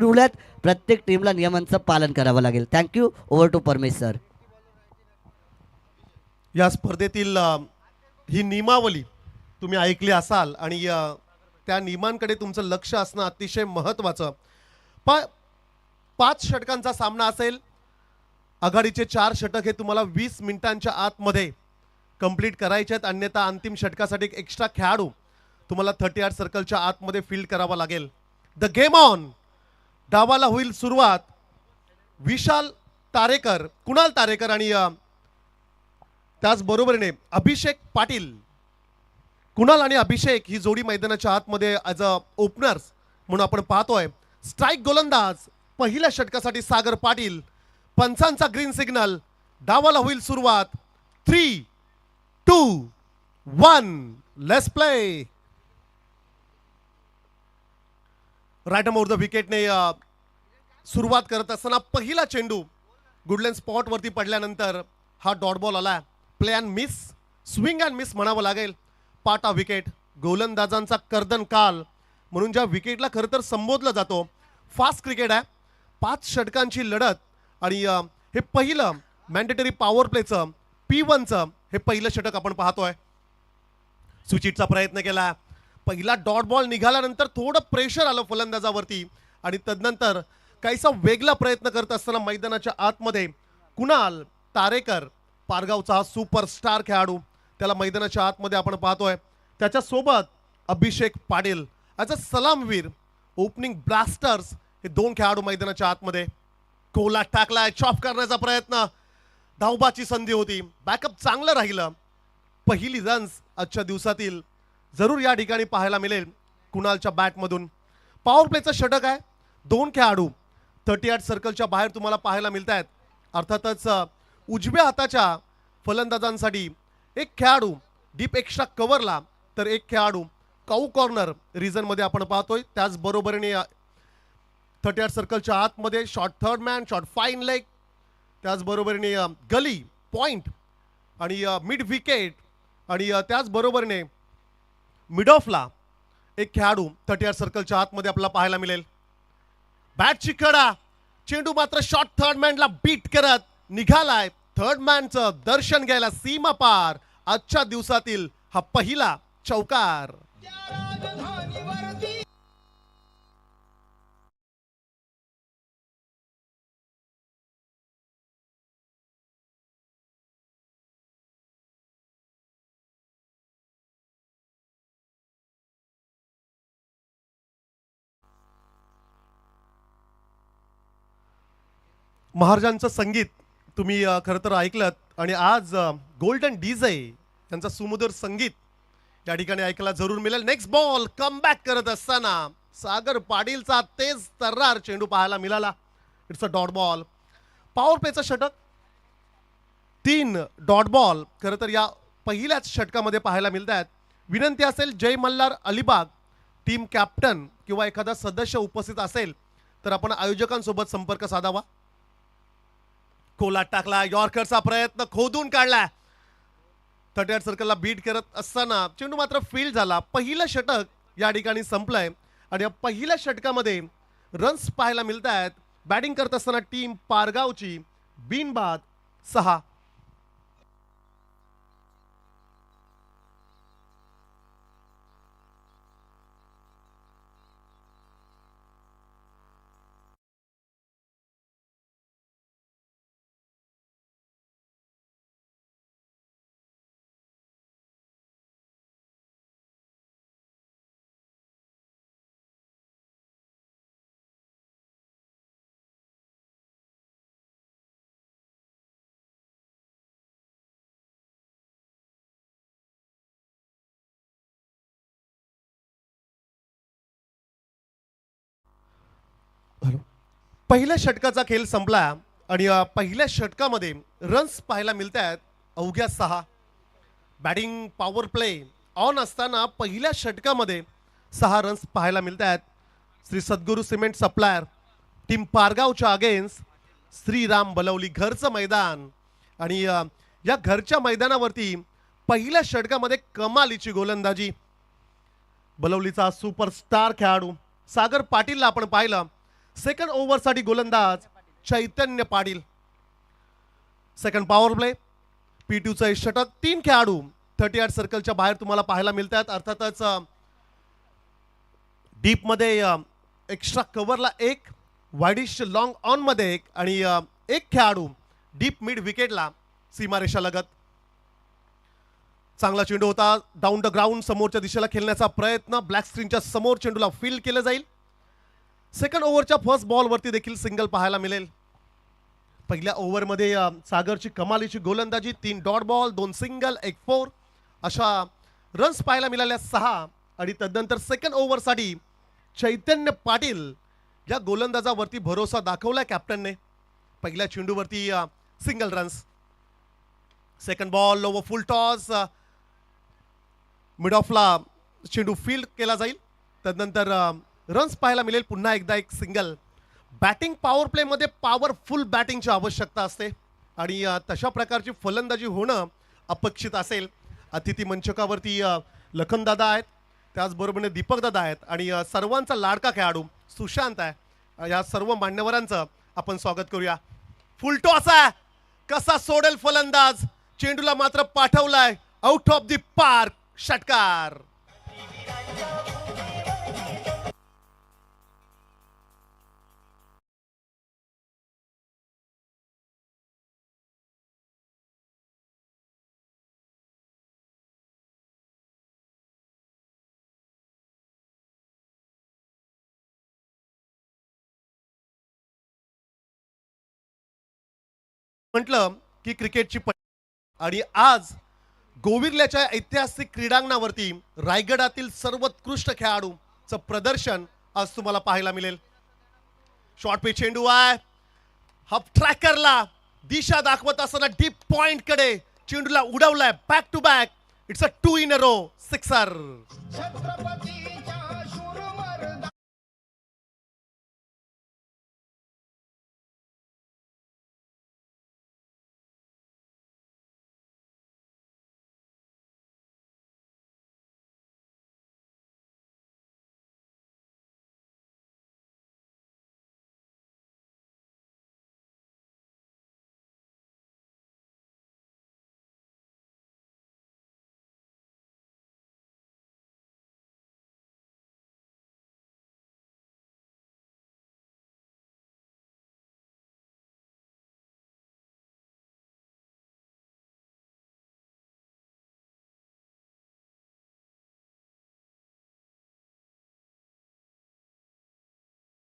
Rule आहेत, प्रत्येक टीमला नियमांचं पालन करावं लागेल. थँक्यू. ओव्हर टू परमेश सर. या स्पर्धेतील ही नियमावली तुम्ही ऐकली असाल आणि त्या नियमांकडे तुमचं लक्ष असणं अतिशय महत्त्वाचं. 5 षटकांचा सामना असेल. आघाडीचे 4 षटक हे तुम्हाला 20 मिनिटांच्या आतमध्ये कंप्लीट करायचे आहेत, अन्यथा अंतिम षटकासाठी एक एक्स्ट्रा खेळाडू तुम्हाला 38 सर्कलच्या आतमध्ये फील्ड करावा लागेल. The game on. डावाला होईल सुरुवात. विशाल तारेकर, कुणाल तारेकर आणि त्याचबरोबरीने अभिषेक पाटील. कुणाल आणि अभिषेक ही जोडी मैदानाच्या आतमध्ये ॲज अ ओपनर्स म्हणून आपण पाहतोय. स्ट्राईक गोलंदाज पहिल्या षटकासाठी सागर पाटील. पंचांचा ग्रीन सिग्नल. डावाला होईल सुरुवात. 3, 2, 1 let's play. Right more the विकेटने सुरुवात करत असताना पहिला चेंडू गुडलँड स्पॉट वरती पडल्यानंतर हा डॉट बॉल आला. Play and miss, swing and miss म्हणावं लागेल. पाटा विकेट. गोलंदाजांचा कर्दन काल म्हणून ज्या विकेटला खरं तर संबोधलं जातो. फास्ट क्रिकेट आहे. 5 षटकांची लढत आणि हे पहिलं मॅन्डेटरी पॉवर प्लेचं P1चं हे पहिलं षटक आपण पाहतोय. स्विचिटचा प्रयत्न केला. पहिला डॉट बॉल निघाल्यानंतर थोडं प्रेशर आलं फलंदाजावरती आणि तदनंतर काहीसा वेगळा प्रयत्न करत असताना मैदानाच्या आतमध्ये कुणाल तारेकर, पारगावचा हा सुपरस्टार खेळाडू, त्याला मैदानाच्या आतमध्ये आपण पाहतोय. त्याच्यासोबत अभिषेक पाटील ॲज अ सलामवीर. ओपनिंग ब्लास्टर्स हे 2 खेळाडू मैदानाच्या आतमध्ये. कोला टाकलाय, चॉप करण्याचा प्रयत्न. धावबाची संधी होती. बॅकअप चांगलं राहिलं. पहिली रन्स आजच्या दिवसातील जरूर या ठिकाणी पाहायला मिळेल कुणालच्या बॅटमधून. पॉवर प्लेचं षटक आहे. 2 खेळाडू 38 सर्कलच्या बाहेर तुम्हाला पाहायला मिळत आहेत. अर्थातच उजव्या हाताच्या फलंदाजांसाठी एक खेळाडू डीप एक्स्ट्रा कव्हरला, तर एक खेळाडू काऊ कॉर्नर रिजनमध्ये आपण पाहतोय. त्याचबरोबरीने 38 सर्कलच्या आतमध्ये short third man, short fine leg, त्याचबरोबरीने गली पॉइंट आणि मिड विकेट आणि त्याचबरोबरीने मिड ऑफला एक खेळाडू 38 सर्कलच्या आतमध्ये आपल्याला पाहायला मिळेल. बॅटची कडा. चेंडू मात्र शॉर्ट थर्ड मॅनला बीट करत निघालाय. थर्ड मॅनचं दर्शन घ्यायला सीमा पार. आजच्या दिवसातील हा पहिला चौकार. महाराजांचं संगीत तुम्ही खरं तर ऐकलत आणि आज गोल्डन डीजे यांचं सुमधुर संगीत या ठिकाणी ऐकायला जरूर मिळेल. नेक्स्ट बॉल कमबॅक करत असताना सागर पाटीलचा तेज तर्रार चेंडू पाहायला मिळाला. It's a dot ball. Power प्लेचं षटक. 3 डॉट बॉल खरं तर या पहिल्याच षटकामध्ये पाहायला मिळत आहेत. विनंती असेल जय मल्हार अलिबाग टीम कॅप्टन किंवा एखादा सदस्य उपस्थित असेल तर आपण आयोजकांसोबत संपर्क साधावा. कोला टाकला. यॉर्करचा प्रयत्न खोदून काढला. 38 सर्कलला बीट करत असताना चेंडू मात्र फील्ड झाला. पहिलं षटक या ठिकाणी संपलंय आणि या पहिल्या षटकामध्ये रन्स पाहायला मिळत आहेत. बॅटिंग करत असताना टीम पारगावची बिनबाद 6. पहिल्या षटकाचा खेळ संपला आणि पहिल्या षटकामध्ये रन्स पाहायला मिळत आहेत अवघ्या 6. बॅटिंग पॉवर प्ले ऑन असताना पहिल्या षटकामध्ये 6 रन्स पाहायला मिळत आहेत. Shri Sadguru cement supplier team पारगावच्या अगेन्स्ट श्रीराम बलवली. घरचं मैदान आणि या घरच्या मैदानावरती पहिल्या षटकामध्ये कमालीची गोलंदाजी. बलवलीचा सुपरस्टार खेळाडू सागर पाटीलला आपण पाहिलं. सेकंड ओव्हरसाठी गोलंदाज Chaitanya Patil. Second power play. P2चं हे षटक. 3 खेळाडू 38 सर्कलच्या बाहेर तुम्हाला पाहायला मिळतात. अर्थातच डीप मध्ये एक्स्ट्रा कव्हरला एक, वाईडिश लॉंग ऑन मध्ये एक आणि एक खेळाडू डीप मिड विकेटला सीमारेषा लगत. चांगला चेंडू होता. डाऊन द ग्राउंड समोरच्या दिशेला खेळण्याचा प्रयत्न. ब्लॅक स्क्रीनच्या समोर चेंडूला फील्ड केलं जाईल. सेकंड ओव्हरच्या फर्स्ट बॉलवरती देखील सिंगल पाहायला मिळेल. पहिल्या ओव्हरमध्ये सागरची कमालीची गोलंदाजी. 3 डॉट बॉल, 2 सिंगल, 1 4 अशा रन्स पाहायला मिळाल्या 6. आणि तदनंतर सेकंड ओव्हरसाठी चैतन्य पाटील या गोलंदाजावरती भरोसा दाखवला कॅप्टनने. पहिल्या चेंडूवरती single runs. Second ball over full toss. Mid ऑफला चेंडू फील्ड केला जाईल. तदनंतर रन्स पाहायला मिळेल. पुन्हा एकदा एक सिंगल. बॅटिंग पॉवर प्लेमध्ये पॉवरफुल बॅटिंगची आवश्यकता असते आणि तशा प्रकारची फलंदाजी होणं अपेक्षित असेल. अतिथी मंचकावरती लखनदादा आहेत, त्याचबरोबरीने दीपकदादा आहेत आणि सर्वांचा लाडका खेळाडू सुशांत आहे. या सर्व मान्यवरांचं आपण स्वागत करूया. फुल टॉस आहे. कसा सोडेल फलंदाज. चेंडूला मात्र पाठवलाय आउट ऑफ द पार्क. षटकार. म्हटलं की क्रिकेटची आणि आज गोविर्ल्याच्या ऐतिहासिक क्रीडांगणावरती रायगडातील सर्वोत्कृष्ट खेळाडूचं प्रदर्शन आज तुम्हाला पाहायला मिळेल. शॉर्ट पे चेंडू आहे. हाफ ट्रॅकरला दिशा दाखवत असताना डीप पॉइंट कडे चेंडूला उडवलाय. Back to back. It's a 2 in a row. Sixer.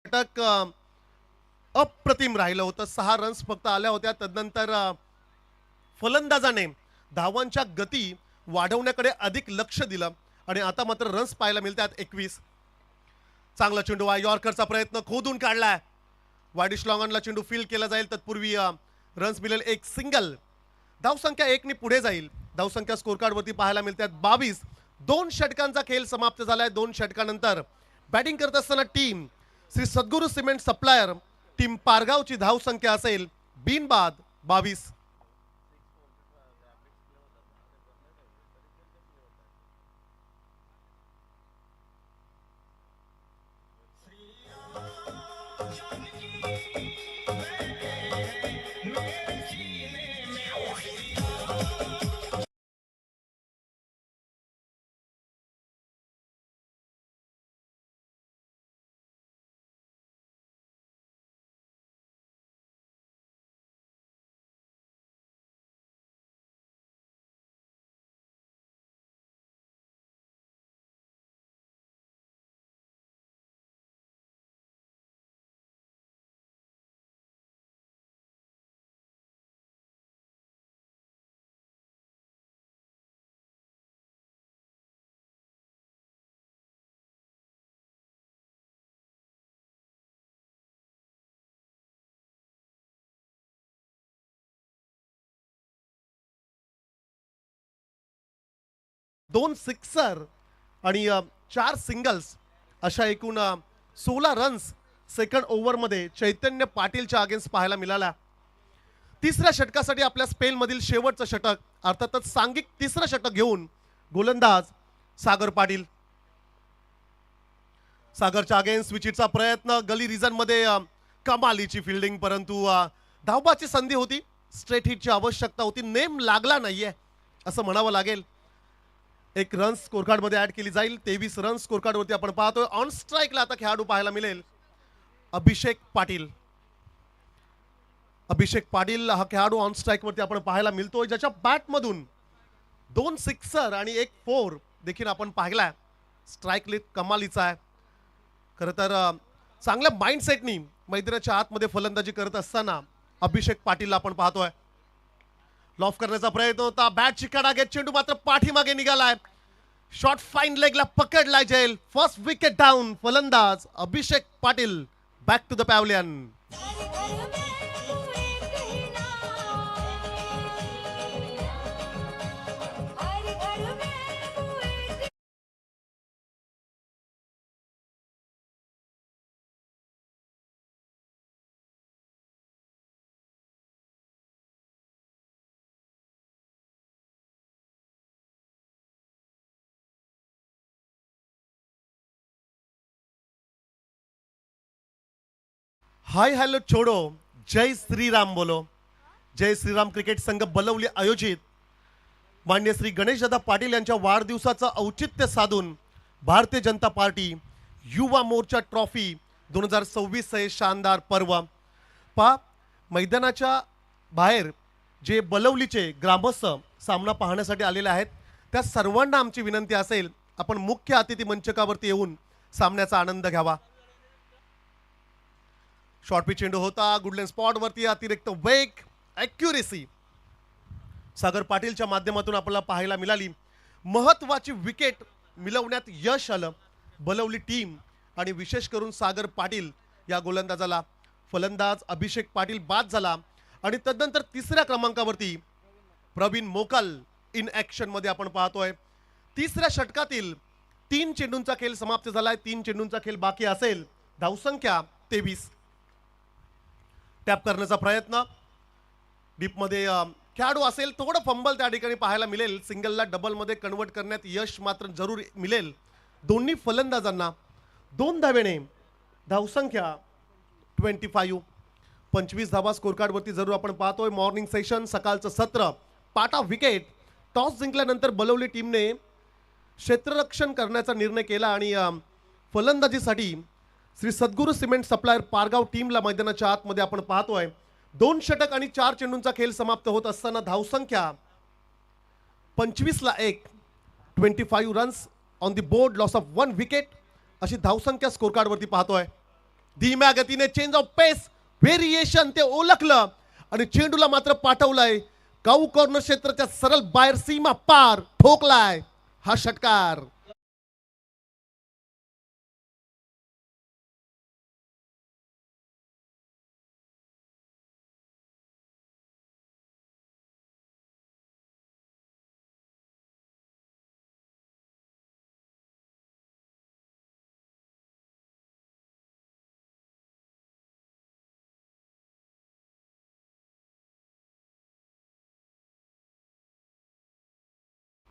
षटक अप्रतिम राहिलं होतं. 6 रन्स फक्त आल्या होत्या. तदनंतर फलंदाजाने धावांच्या गती वाढवण्याकडे अधिक लक्ष दिलं आणि आता मात्र रन्स पाहायला मिळतात 21. चांगला चेंडू आहे. यॉर्करचा प्रयत्न खोदून काढलाय. वाईडिश लॉंगॉनला चेंडू फील्ड केला जाईल. तत्पूर्वी रन्स मिळेल. एक सिंगल. धावसंख्या 1 ने पुढे जाईल. धावसंख्या स्कोर कार्ड वरती पाहायला मिळतात 22. 2 षटकांचा खेळ समाप्त झालाय. 2 षटकानंतर बॅटिंग करत असताना team Shri Sadguru cement supplier team पारगावची धावसंख्या असेल बिनबाद 22. दोन सिक्सर आणि 4 सिंगल्स अशा एकूण 16 रन्स सेकंड ओव्हरमध्ये चैतन्य पाटीलच्या अगेन्स्ट पाहायला मिळाला. तिसऱ्या षटकासाठी आपल्या स्पेलमधील शेवटचं षटक अर्थातच सांघिक तिसरं षटक घेऊन गोलंदाज सागर पाटील. सागरच्या अगेन्स्ट विचिटचा प्रयत्न गली रिजन मध्ये कमालीची फिल्डिंग, परंतु धावबाची संधी होती, स्ट्रेट हिटची आवश्यकता होती, नेम लागला नाहीये असं म्हणावं लागेल. एक रन स्कोर कार्ड मध्ये ऍड केली जाईल. 23 रन स्कोर कार्ड वरती आपण पाहतोय. ऑन स्ट्राईकला आता खेळाडू पाहायला मिळेल अभिषेक पाटील. अभिषेक पाटील हा खेळाडू ऑन स्ट्राईक वरती आपण पाहायला मिळतोय, ज्याच्या बॅट मधून 2 सिक्सर आणि 1 4 देखील आपण पाहिलाय. स्ट्राईक रेट कमालीचा आहे. खरं तर चांगल्या माइंडसेटनी मैदानाच्या आतमध्ये फलंदाजी करत असताना अभिषेक पाटीलला आपण पाहतोय. लॉफ करण्याचा प्रयत्न होता, बॅटची कडा घेत चेंडू मात्र पाठीमागे निघालाय. शॉट फाईन लेगला पकडलाय जेल. First wicket down. फलंदाज Abhishek Patil back to the pavilion. Hi hello छोडो, जय श्रीराम बोलो. जय श्रीराम क्रिकेट संघ बलवली आयोजित मान्य श्री गणेशदादा पाटील यांच्या वाढदिवसाचं औचित्य साधून भारतीय जनता पार्टी युवा मोर्चा ट्रॉफी 2026 हे शानदार पर्व पहा. मैदानाच्या बाहेर जे बलवलीचे ग्रामस्थ सामना पाहण्यासाठी आलेले आहेत, त्या सर्वांना आमची विनंती असेल, आपण मुख्य अतिथी मंचकावरती येऊन सामन्याचा आनंद घ्यावा. शॉर्ट पिच चेंडू होता, गुडलेन स्पॉट वरती अतिरिक्त वेग, ॲक्युरेसी सागर पाटीलच्या माध्यमातून आपल्याला पाहायला मिळाली. महत्वाची विकेट मिळवण्यात यश आलं बलवली टीम आणि विशेष करून सागर पाटील या गोलंदाजाला. फलंदाज अभिषेक पाटील बाद झाला आणि तदनंतर तिसऱ्या क्रमांकावरती प्रवीण मोकल इन ॲक्शन मध्ये आपण पाहतोय. तिसऱ्या षटकातील 3 चेंडूंचा खेळ समाप्त झालाय. 3 चेंडूंचा खेळ बाकी असेल. धावसंख्या 23. टॅप करण्याचा प्रयत्न डीप मध्ये खेळाडू असेल, थोडं फंबल त्या ठिकाणी पाहायला मिळेल. सिंगलला डबल मध्ये कन्वर्ट करण्यात यश मात्र जरूर मिळेल. दोन्ही फलंदाजांना 2 धावेने. धावसंख्या 25. 25 धावा स्कोर कार्ड वरती जरूर आपण पाहतोय. मॉर्निंग सेशन सकाळचं सत्र पाटा विकेट. टॉस जिंकल्यानंतर बलवली टीमने क्षेत्ररक्षण करण्याचा निर्णय केला आणि फलंदाजीसाठी श्री सद्गुरू सिमेंट सप्लायर पारगाव टीमला मैदानाच्या आतमध्ये आपण पाहतोय. 2 षटक आणि 4 चेंडूंचा खेळ समाप्त होत असताना धावसंख्या 25 ला 1. 25 runs on the board, loss of 1 wicket अशी धावसंख्या स्कोर कार्ड वरती पाहतोय. धीम्या गतीने चेंज ऑफ पेस व्हेरिएशन ते ओळखलं आणि चेंडूला मात्र पाठवलाय काऊ कॉर्नर क्षेत्राच्या सरळ बाहेर, सीमा पार ठोकलाय हा षटकार.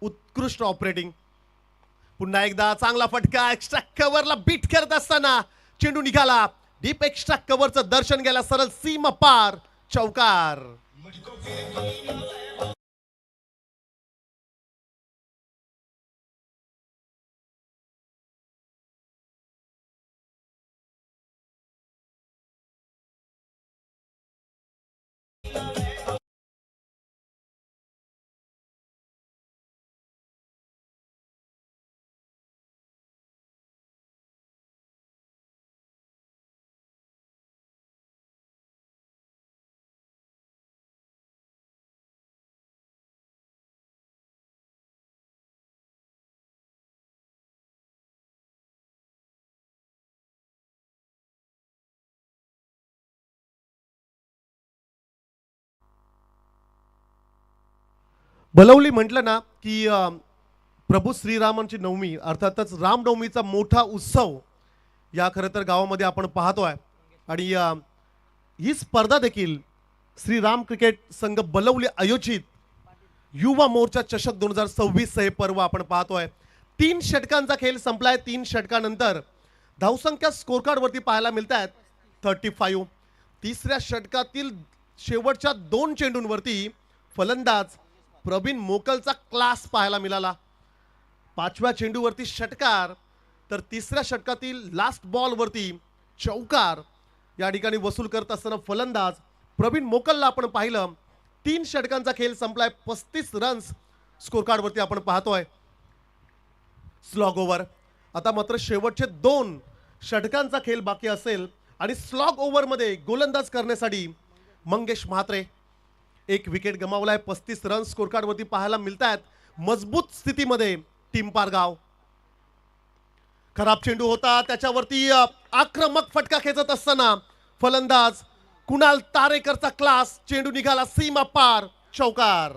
उत्कृष्ट ऑपरेटिंग. पुन्हा एकदा चांगला फटका. एक्स्ट्रा कव्हरला बीट करत असताना चेंडू निघाला. डीप एक्स्ट्रा कव्हरचं दर्शन घ्यायला सरळ सीमा पार चौकार. बलवली म्हटलं ना की प्रभू श्रीरामांची नवमी, अर्थातच रामनवमीचा मोठा उत्सव या खरं तर गावामध्ये आपण पाहतोय. आणि ही स्पर्धा देखील श्रीराम क्रिकेट संघ बलवली आयोजित युवा मोर्चा चषक 2026 हे पर्व आपण पाहतोय. 3 षटकांचा खेळ संपलाय. 3 षटकानंतर धावसंख्या स्कोर कार्ड वरती पाहायला मिळत आहेत 35. तिसऱ्या षटकातील शेवटच्या 2 चेंडूंवरती फलंदाज प्रवीण मोकलचा क्लास पाहायला मिळाला. 5व्या चेंडूवरती षटकार, तर तिसऱ्या षटकातील लास्ट बॉल वरती चौकार या ठिकाणी वसूल करत असताना फलंदाज प्रवीण मोकलला आपण पाहिलं. 3 षटकांचा खेळ संपलाय. 35 रन्स स्कोर कार्ड वरती आपण पाहतोय. Slog over. आता मात्र शेवटचे 2 षटकांचा खेळ बाकी असेल आणि स्लॉग ओव्हर मध्ये गोलंदाज करण्यासाठी मंगेश म्हात्रे. 1 विकेट गमावलाय. 35 रन्स स्कोर कार्ड वरती पाहायला मिळत आहेत. मजबूत स्थितीमध्ये टीम पारगाव. खराब चेंडू होता, त्याच्यावरती आक्रमक फटका खेचत असताना फलंदाज कुणाल तारेकरचा क्लास. चेंडू निघाला सीमा पार, चौकार.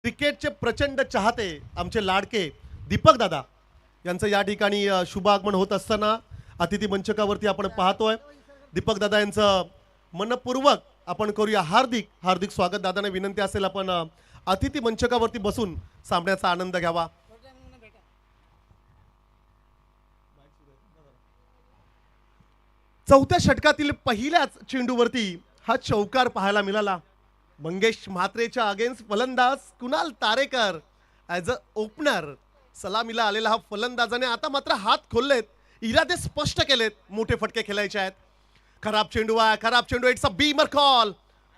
क्रिकेटचे प्रचंड चाहते आमचे लाडके दीपक दादा यांचं या ठिकाणी शुभागमन होत असताना अतिथी मंचकावरती आपण पाहतोय. दीपक दादा यांचं मनपूर्वक आपण करूया हार्दिक हार्दिक स्वागत. दादाने विनंती असेल आपण अतिथी मंचकावरती बसून सामन्याचा आनंद घ्यावा. चौथ्या षटकातील पहिल्याच चेंडूवरती हा चौकार पाहायला मिळाला. मंगेश म्हात्रेच्या अगेन्स्ट फलंदाज Kunal Tarekar as a opener सलामीला आलेला हा फलंदाजाने आता मात्र हात खोललेत, इरादे स्पष्ट केलेत, मोठे फटके खेळायचे आहेत. खराब चेंडू आहे, खराब चेंडू. It's a beamer call.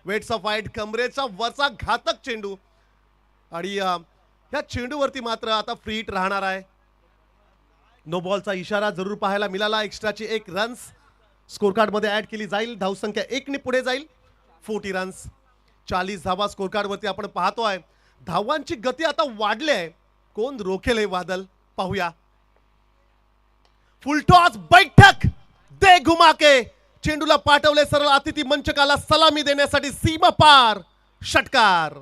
वेट्स ऑफ वाईड, कमरेचा वरचा घातक चेंडू आणि या चेंडूवरती मात्र आता फ्री हिट राहणार आहे. नो बॉलचा इशारा जरूर पाहायला मिळाला. एक्स्ट्राची 1 रन्स स्कोर कार्ड मध्ये ऍड केली जाईल. धावसंख्या 1 ने पुढे जाईल. 40 रन्स, 40 धावा स्कोर कार्ड वरती आपण पाहतोय. धावांची गती आता वाढली आहे. कोण रोखेल हे वादळ पाहूया. फुलटॉस, बैठक दे घुमा के. चेंडूला पाठवले सरळ अतिथी मंचकाला सलामी देण्यासाठी. सीमा पार, षटकार.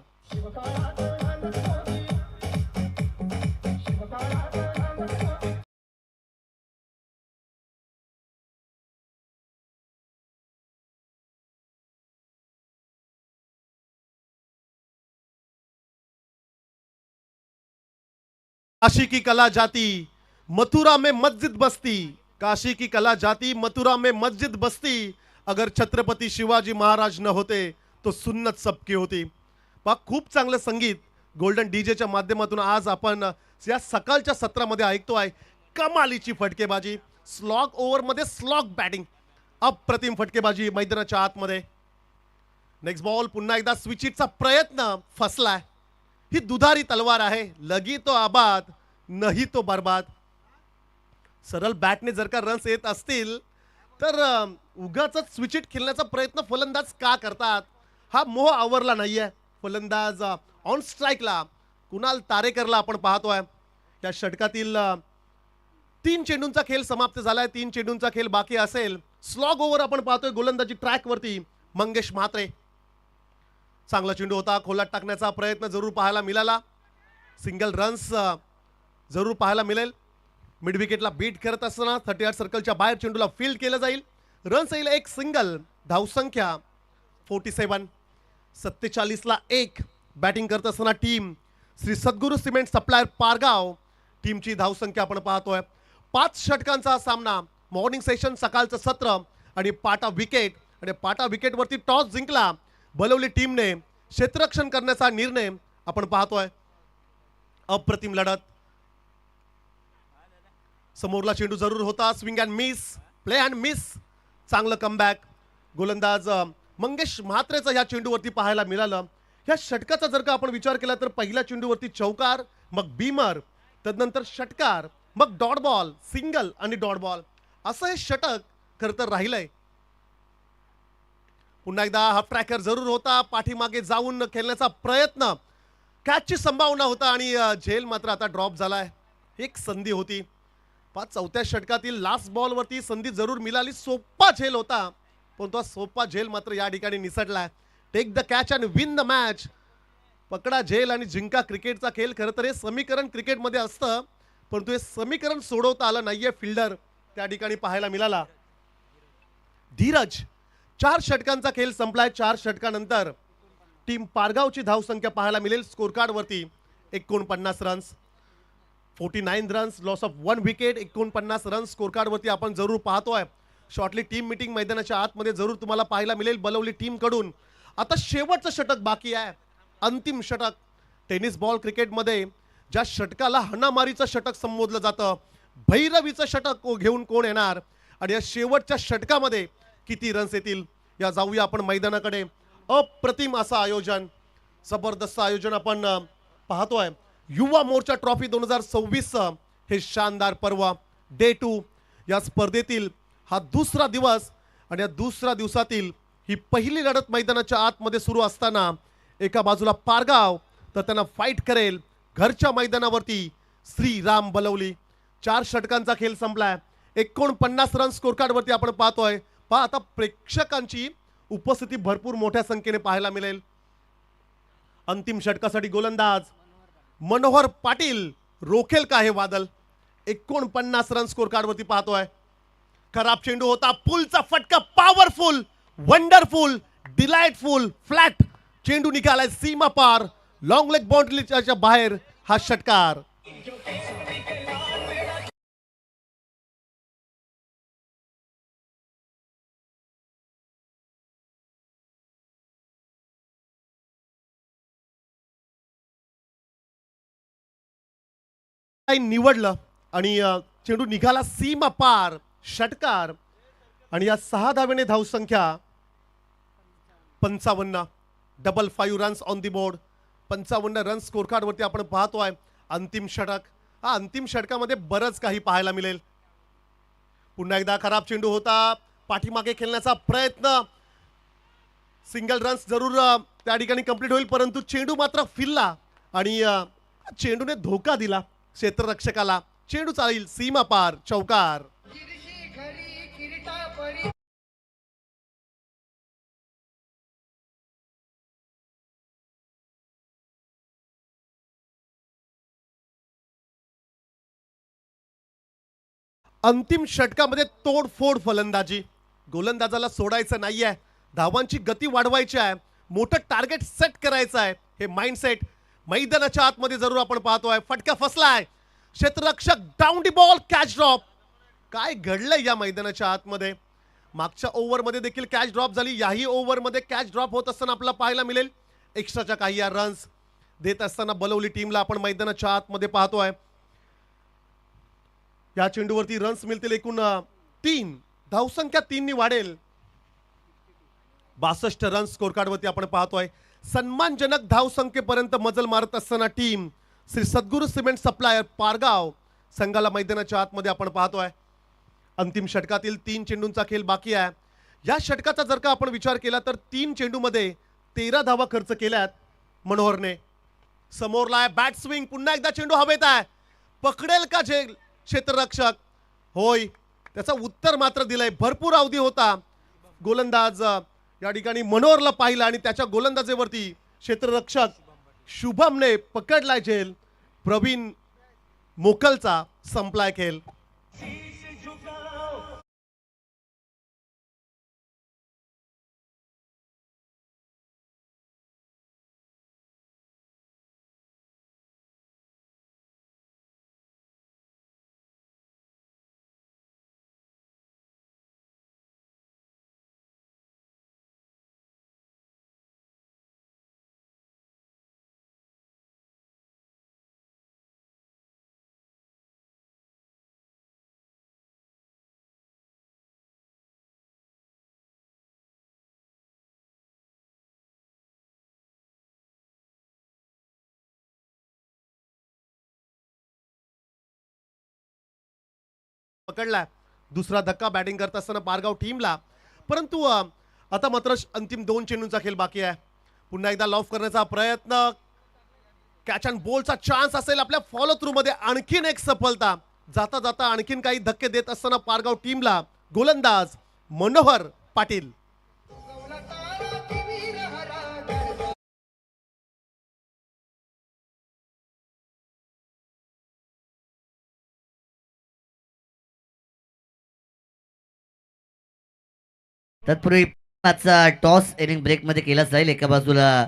काशी की कला जाती मथुरा में मस्जिद बसती. काशी की कला जाती मथुरा में मस्जिद बसती. अगर छत्रपती शिवाजी महाराज न होते तो सुन्नत सबकी होती. खूप चांगलं संगीत गोल्डन डीजेच्या माध्यमातून आज आपण या सकाळच्या सत्रामध्ये ऐकतोय. कमालीची फटकेबाजी, स्लॉग ओव्हर मध्ये स्लॉग बॅटिंग, अप्रतिम फटकेबाजी मैदानाच्या आतमध्ये. Next ball. पुन्हा एकदा स्विचिटचा प्रयत्न फसलाय. ही दुधारी तलवार आहे. लगी तो आबाद नाही तो बर्बाद. सरळ बॅटने जर का रन्स येत असतील तर उगाच स्विचिट खेळण्याचा प्रयत्न फलंदाज का करतात, हा मोह आवरला नाहीये. फलंदाज ऑन स्ट्राईकला कुणाल तारेकरला आपण पाहतोय. या षटकातील 3 चेंडूंचा खेळ समाप्त झालाय. 3 चेंडूंचा खेळ बाकी असेल. स्लॉग ओव्हर आपण पाहतोय गोलंदाजी ट्रॅक वरती. मंगेश म्हात्रे. चांगला चेंडू होता, खोलात टाकण्याचा प्रयत्न जरूर पाहायला मिळाला. सिंगल रन्स जरूर पाहायला मिळेल. मिड विकेटला बीट करत असताना 38 सर्कलच्या बाहेर चेंडूला फील्ड केलं जाईल. रन्स येईल 1 सिंगल. धावसंख्या 47. 47 ला 1. बॅटिंग करत असताना team Shri Sadguru cement supplier Pargaon टीमची धावसंख्या आपण पाहतोय. 5 षटकांचा सामना. मॉर्निंग सेशन सकाळचं सत्र आणि पाटा विकेट. आणि पाटा विकेटवरती टॉस जिंकला बलवली टीमने. क्षेत्ररक्षण करण्याचा निर्णय आपण पाहतोय. अप्रतिम लढत. समोरला चेंडू जरूर होता. Swing and miss, play and miss. चांगलं कमबॅक गोलंदाज मंगेश म्हात्रेचा या चेंडूवरती पाहायला मिळालं. या षटकाचा जर का आपण विचार केला तर पहिल्या चेंडूवरती चौकार, मग बीमर, तदनंतर षटकार, मग डॉट बॉल, सिंगल आणि डॉट बॉल, असं हे षटक खरं तर राहिलंय. पुन्हा एकदा हाफ ट्रॅकर जरूर होता. पाठीमागे जाऊन खेळण्याचा प्रयत्न, कॅचची संभावना होता आणि झेल मात्र आता ड्रॉप झालाय. एक संधी होती. 4थ्या षटकातील लास्ट बॉल वरती संधी जरूर मिळाली. सोपा झेल होता पण तो सोपा झेल मात्र या ठिकाणी निसटलाय. Take the catch and win the match. पकडा झेल आणि जिंका क्रिकेटचा खेळ. खरं तर हे समीकरण क्रिकेटमध्ये असतं पण हे समीकरण सोडवता आलं नाहीये फिल्डर त्या ठिकाणी पाहायला मिळाला. धीरज 4 षटकांचा खेळ संपलाय. 4 षटकानंतर टीम पारगावची धावसंख्या पाहायला मिळेल स्कोर कार्ड वरती 49 runs, 49 runs, loss of 1 wicket. 49 runs score card वरती आपण जरूर पाहतोय. शॉर्टली टीम मीटिंग मैदानाच्या आतमध्ये जरूर तुम्हाला पाहायला मिळेल बलवली टीम कडून. आता शेवटचं षटक बाकी आहे, अंतिम षटक. टेनिस बॉल क्रिकेटमध्ये ज्या षटकाला हणामारीचं षटक संबोधलं जातं, भैरवीचं षटक घेऊन कोण येणार आणि या शेवटच्या षटकामध्ये किती रन्स येतील, या जाऊया आपण मैदानाकडे. अप्रतिम असं आयोजन, जबरदस्त आयोजन आपण पाहतोय. युवा मोर्चा ट्रॉफी 2026 हे शानदार पर्व डे 2 या स्पर्धेतील हा दुसरा दिवस आणि या दुसऱ्या दिवसातील ही पहिली लढत मैदानाच्या आतमध्ये सुरू असताना एका बाजूला पारगाव तर त्यांना फाईट करेल घरच्या मैदानावरती श्रीराम बलवली. 4 षटकांचा खेळ संपलाय. 49 रन स्कोर कार्ड वरती आपण पाहतोय. पहा आता प्रेक्षकांची उपस्थिती भरपूर मोठ्या संख्येने पाहायला मिळेल. अंतिम षटकासाठी गोलंदाज मनोहर पाटील रोखेल का हे वादळ. 49 रन स्कोर कार्ड वरती पाहतोय. खराब चेंडू होता, पुलचा फटका, पॉवरफुल, वंडरफुल, डिलाइटफुल, फ्लॅट चेंडू निघालाय सीमा पार, लॉंग लेग बाउंड्रीच्या बाहेर हा षटकार. निवडलं आणि चेंडू निघाला सीमा पार, षटकार. आणि या 6 धावेने धावसंख्या 55, double 5 runs on the board. 55 run score card वरती आपण पाहतोय. अंतिम षटक, हा अंतिम षटकामध्ये बरंच काही पाहायला मिळेल. पुन्हा एकदा खराब चेंडू होता, पाठीमागे खेळण्याचा प्रयत्न, सिंगल रन्स जरूर त्या ठिकाणी कंप्लीट होईल, परंतु चेंडू मात्र फिरला आणि चेंडूने धोका दिला क्षेत्ररक्षकाला. चेंडू चालेल सीमा पार, चौकार. अंतिम षटकामध्ये तोडफोड फलंदाजी. गोलंदाजाला सोडायचं नाहीये, धावांची गती वाढवायची आहे, मोठं टार्गेट सेट करायचं आहे. हे माइंडसेट मैदानाच्या आतमध्ये जरूर आपण पाहतोय. फटका फसलाय, क्षेत्ररक्षक down the ball, catch drop. काय घडलंय या मैदानाच्या आतमध्ये. मागच्या ओव्हरमध्ये देखील कॅच ड्रॉप झाली, याही ओव्हरमध्ये कॅच ड्रॉप होत असताना आपल्याला पाहायला मिळेल. एक्स्ट्राच्या काही या रन्स देत असताना बलवली टीमला आपण मैदानाच्या आतमध्ये पाहतोय. या चेंडूवरती रन्स मिळतील एकूण 3, धावसंख्या 3 नी वाढेल. 62 रन स्कोर कार्ड वरती आपण पाहतोय. सन्मानजनक धावसंख्येपर्यंत मजल मारत असताना team Shri Sadguru cement supplier Pargaon संघाला मैदानाच्या आतमध्ये आपण पाहतोय. अंतिम षटकातील 3 चेंडूंचा खेळ बाकी आहे. या षटकाचा जर का आपण विचार केला तर 3 चेंडूमध्ये 13 धावा खर्च केल्यात मनोहरने. समोरला बॅट स्विंग, पुन्हा एकदा चेंडू हवेत आहे, पकडेल का झेल क्षेत्ररक्षक. होय, त्याचं उत्तर मात्र दिलंय. भरपूर अवधी होता, गोलंदाज या ठिकाणी मनोहरला पाहिलं आणि त्याच्या गोलंदाजीवरती क्षेत्ररक्षक शुभमने पकडलाय झेल. प्रवीण मोकलचा संपलाय खेळ. पकडलाय. दुसरा धक्का बॅटिंग करत असताना पारगाव टीमला. परंतु आता मात्र अंतिम 2 चेंडूंचा खेळ बाकी आहे. पुन्हा एकदा लॉफ करण्याचा प्रयत्न, कॅच अँड बॉलचा चान्स असेल आपल्या फॉलो थ्रू मध्ये. आणखीन एक सफलता, जाता जाता आणखीन काही धक्के देत असताना पारगाव टीमला गोलंदाज मनोहर पाटील. तत्पूर्वी आजचा टॉस इनिंग ब्रेकमध्ये केला जाईल. एका बाजूला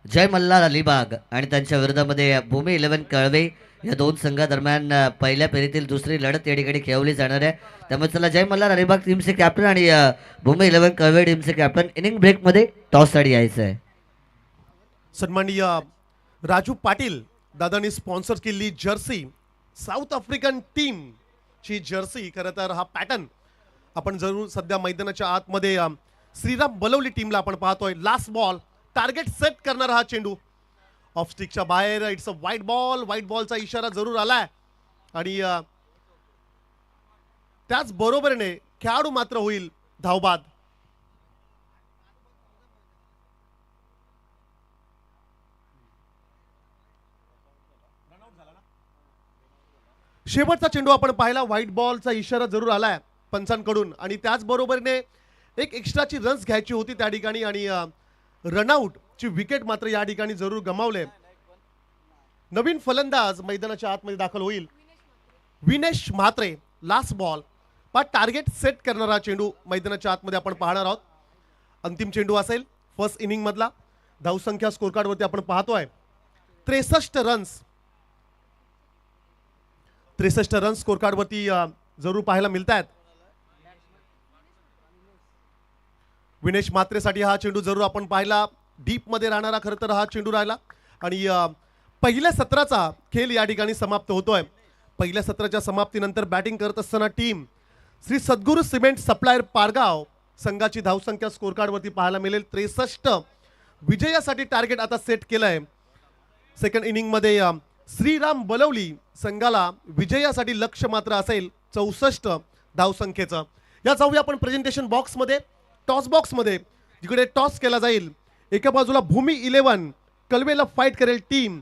जय मल्हार अलिबाग आणि त्यांच्या विरोधामध्ये भूमी 11 कळवे या दोन संघादरम्यान पहिल्या फेरीतील दुसरी लढत या ठिकाणी खेळवली जाणार आहे. त्यामुळे चला जय मल्हार अलिबाग टीमचे कॅप्टन आणि भूमी 11 कळवे टीमचे कॅप्टन इनिंग ब्रेकमध्ये टॉससाठी यायचं आहे. सन्माननीय राजू पाटील दादांनी स्पॉन्सर केलेली जर्सी साऊथ आफ्रिकन टीम ची जर्सी, खरं तर हा पॅटर्न आपण जरूर सध्या मैदानाच्या आतमध्ये श्रीराम बलवली टीमला आपण पाहतोय. लास्ट बॉल टार्गेट सेट करणारा हा चेंडू ऑफ स्टिकच्या बाहेर. It's a white ball. White बॉलचा इशारा जरूर आलाय आणि त्याच बरोबरीने खेळाडू मात्र होईल धावबाद. शेवटचा चेंडू आपण पाहिला. व्हाईट बॉलचा इशारा जरूर आलाय पंचांकडून आणि त्याच बरोबरीने एक एक्स्ट्राची रन्स घ्यायची होती त्या ठिकाणी आणि रनआउट ची विकेट मात्र या ठिकाणी जरूर गमावले. नवीन फलंदाज मैदानाच्या आतमध्ये दाखल होईल. विनेश म्हात्रे. लास्ट बॉल पण टार्गेट सेट करणारा चेंडू मैदानाच्या आतमध्ये आपण पाहणार आहोत. अंतिम चेंडू असेल फर्स्ट इनिंग मधला. धावसंख्या स्कोर कार्ड वरती आपण पाहतोय 63 रन्स. 63 रन स्कोर कार्ड वरती जरूर पाहायला मिळत आहेत. विनेश मात्रेसाठी हा चेंडू जरूर आपण पाहिला. डीप मध्ये राहणारा खरं तर हा चेंडू राहिला आणि पहिल्या सत्राचा खेळ या ठिकाणी समाप्त होतोय. पहिल्या सत्राच्या समाप्तीनंतर बॅटिंग करत असताना team Shri Sadguru cement supplier Pargaon संघाची धावसंख्या स्कोर कार्ड वरती पाहायला मिळेल 63. विजयासाठी टार्गेट आता सेट केलंय. सेकंड इनिंग मध्ये श्रीराम बलवली संघाला विजयासाठी लक्ष मात्र असेल 64 धावसंख्येचं. या जाऊया आपण प्रेझेंटेशन बॉक्समध्ये. टॉस बॉक्समध्ये जिकडे टॉस केला जाईल एका बाजूला भूमी 11 कलवेला फाईट करेल टीम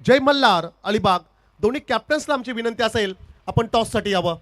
जय मल्हार अलिबाग. दोन्ही कॅप्टन्सला आमची विनंती असेल आपण टॉससाठी यावं.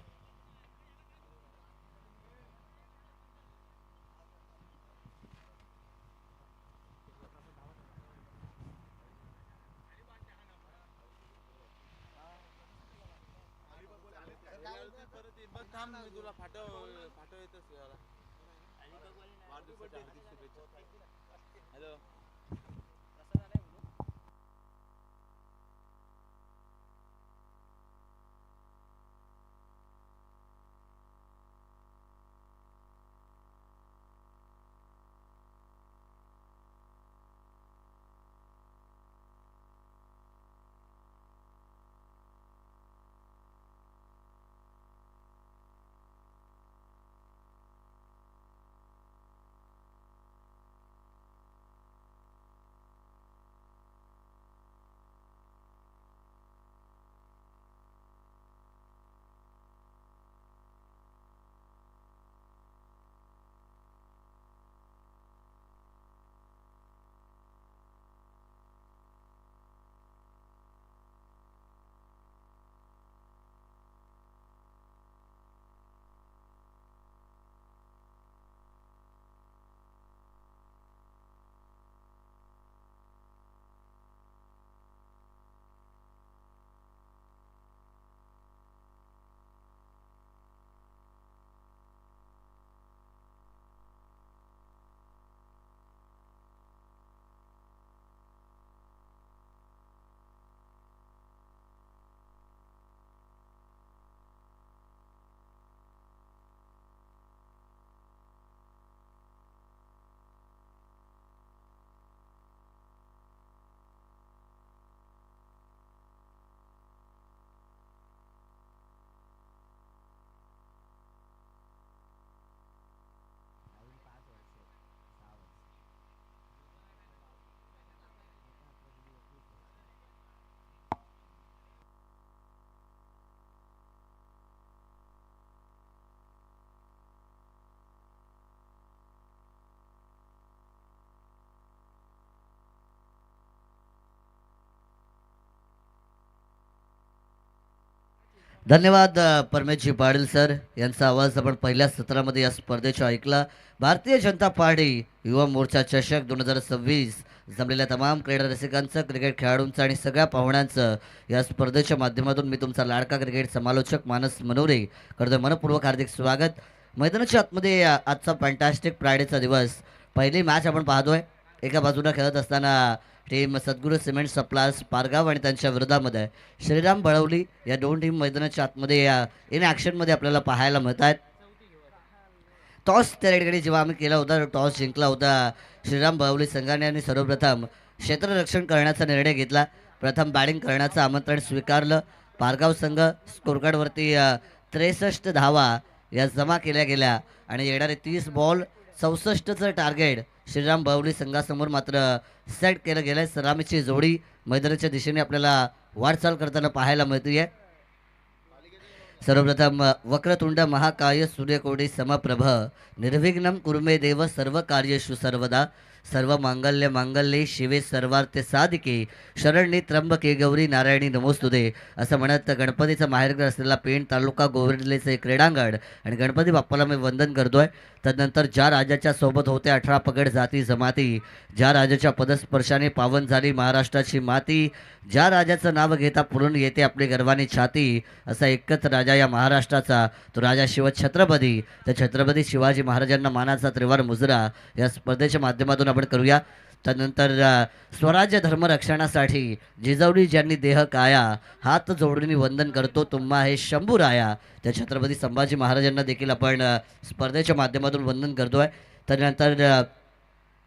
धन्यवाद परमेशजी पाटील सर. यांचा आवाज आपण पहिल्या सत्रामध्ये या स्पर्धेचा ऐकला. भारतीय जनता पार्टी युवा मोर्चा चषक 2026 जमलेल्या तमाम क्रीडा रसिकांचं, क्रिकेट खेळाडूंचं आणि सगळ्या पाहुण्यांचं या स्पर्धेच्या माध्यमातून मी तुमचा लाडका क्रिकेट समालोचक मानस मनोरे करतोय मनपूर्वक हार्दिक स्वागत. मैदानाच्या आतमध्ये आजचा फॅन्टॅस्टिक फ्रायडेचा दिवस. पहिली मॅच आपण पाहतोय. एका बाजूला खेळत असताना टीम सद्गुरू सिमेंट सप्लायर्स पारगाव आणि त्यांच्या विरोधामध्ये श्रीराम बळवली या दोन टीम मैदानाच्या आतमध्ये इन ॲक्शनमध्ये आपल्याला पाहायला मिळत आहेत. टॉस त्या ठिकाणी जेव्हा आम्ही केला होता टॉस जिंकला होता श्रीराम बळवली संघाने आणि सर्वप्रथम क्षेत्ररक्षण करण्याचा निर्णय घेतला. प्रथम बॅटिंग करण्याचं आमंत्रण स्वीकारलं. पारगाव संघ स्कोरकार्डवरती 63 धावा या जमा केल्या गेल्या आणि येणारे 30 बॉल 64चं टार्गेट श्रीराम बळवली संघासमोर मात्र सेट केलं गेलं. सलामीची जोडी मैदानाच्या दिशेने आपल्याला वाटचाल करताना पाहायला मिळते. सर्वप्रथम वक्रतुंड महाकाय सूर्यकोटी समप्रभ निर्विघ्नं कुर्मे देव सर्व कार्येषु सर्वदा सर्व मांगल्य मांगल्ये शिवे सर्वार्थ साधिके शरण्ये त्र्यंबके गौरी नारायणी नमोस्तुते असं म्हणत गणपतीचं माहेरघर असलेला पेण तालुका गोविंदलेचे क्रीडांगण आणि गणपती बाप्पाला मी वंदन करतोय. तदनंतर ज्या राजाच्या सोबत होते 18 पगड जाती जमाती, ज्या राजाच्या पदस्पर्शाने पावन झाली महाराष्ट्राची माती, ज्या राजाचं नाव घेता पुरून येते आपली गर्वानी छाती, असा एकच राजा या महाराष्ट्राचा तो राजा शिवछत्रपती. त्या छत्रपती शिवाजी महाराजांना मानाचा त्रिवार मुजरा या स्पर्धेच्या माध्यमातून आपण करूया. त्यानंतर स्वराज्य धर्म रक्षणासाठी जिजाऊनी ज्यांनी देह काया हात जोडून वंदन करतो तुम्हा हे शंभूराया, त्या छत्रपती संभाजी महाराजांना देखील आपण स्पर्धेच्या माध्यमातून वंदन करतोय. त्यानंतर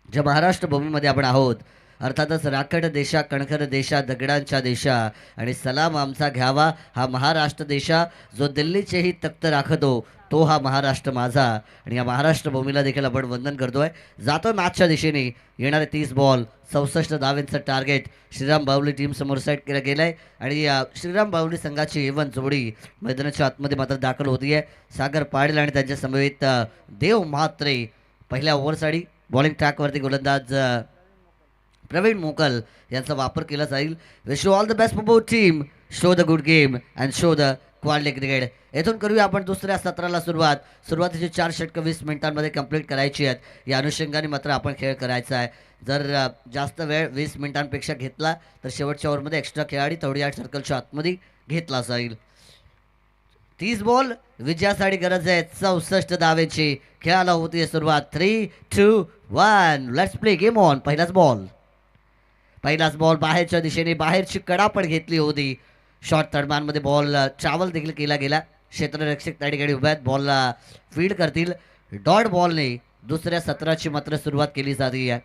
ज्या महाराष्ट्र भूमीमध्ये आपण आहोत अर्थातच राखड देशा कणखर देशा दगडांच्या देशा आणि सलाम आमचा घ्यावा हा महाराष्ट्र देशा, जो दिल्लीचेही तख्त राखतो तो हा महाराष्ट्र माझा. आणि या महाराष्ट्र भूमीला देखील आपण वंदन करतोय. जातोय मॅचच्या दिशेने. येणारे 30 बॉल 64 धावेंचं टार्गेट श्रीराम बावली टीमसमोर सेट केलं गेलं आहे आणि श्रीराम बावली संघाची एवन जोडी मैदानाच्या आतमध्ये मात्र दाखल होती आहे. सागर पाटील आणि त्यांच्या समवेत देव म्हात्रे पहिल्या ओव्हरसाठी बॉलिंग ट्रॅकवरती गोलंदाज प्रवीण मोकल यांचा वापर केला जाईल. Wish you all the best for both team. Show the good game and show the quality cricket. येथून करूया आपण दुसऱ्या सत्राला सुरुवात. सुरुवातीचे 4 षटकं 20 मिनिटांमध्ये कंप्लीट करायची आहेत. या अनुषंगाने मात्र आपण खेळ करायचा आहे. जर जास्त वेळ 20 मिनिटांपेक्षा घेतला तर शेवटच्या ओव्हरमध्ये एक्स्ट्रा खेळाडी थोडी 8 सर्कलच्या आतमध्ये घेतला जाईल. 30 बॉल विजयासाठी गरज आहे 64 धावेची. खेळाला होती सुरुवात. 3, 2, 1 लेट्स प्ले गेम ऑन. पहिलाच बॉल बाहेरच्या दिशेने बाहेरची कडा पण घेतली होती. शॉर्ट तडमानमध्ये बॉल ट्रॅव्हल देखील केला गेला. क्षेत्ररक्षक त्या ठिकाणी उभ्या आहेत. बॉलला फीड करतील. डॉट बॉलने दुसऱ्या सत्राची मात्र सुरुवात केली जाते आहे.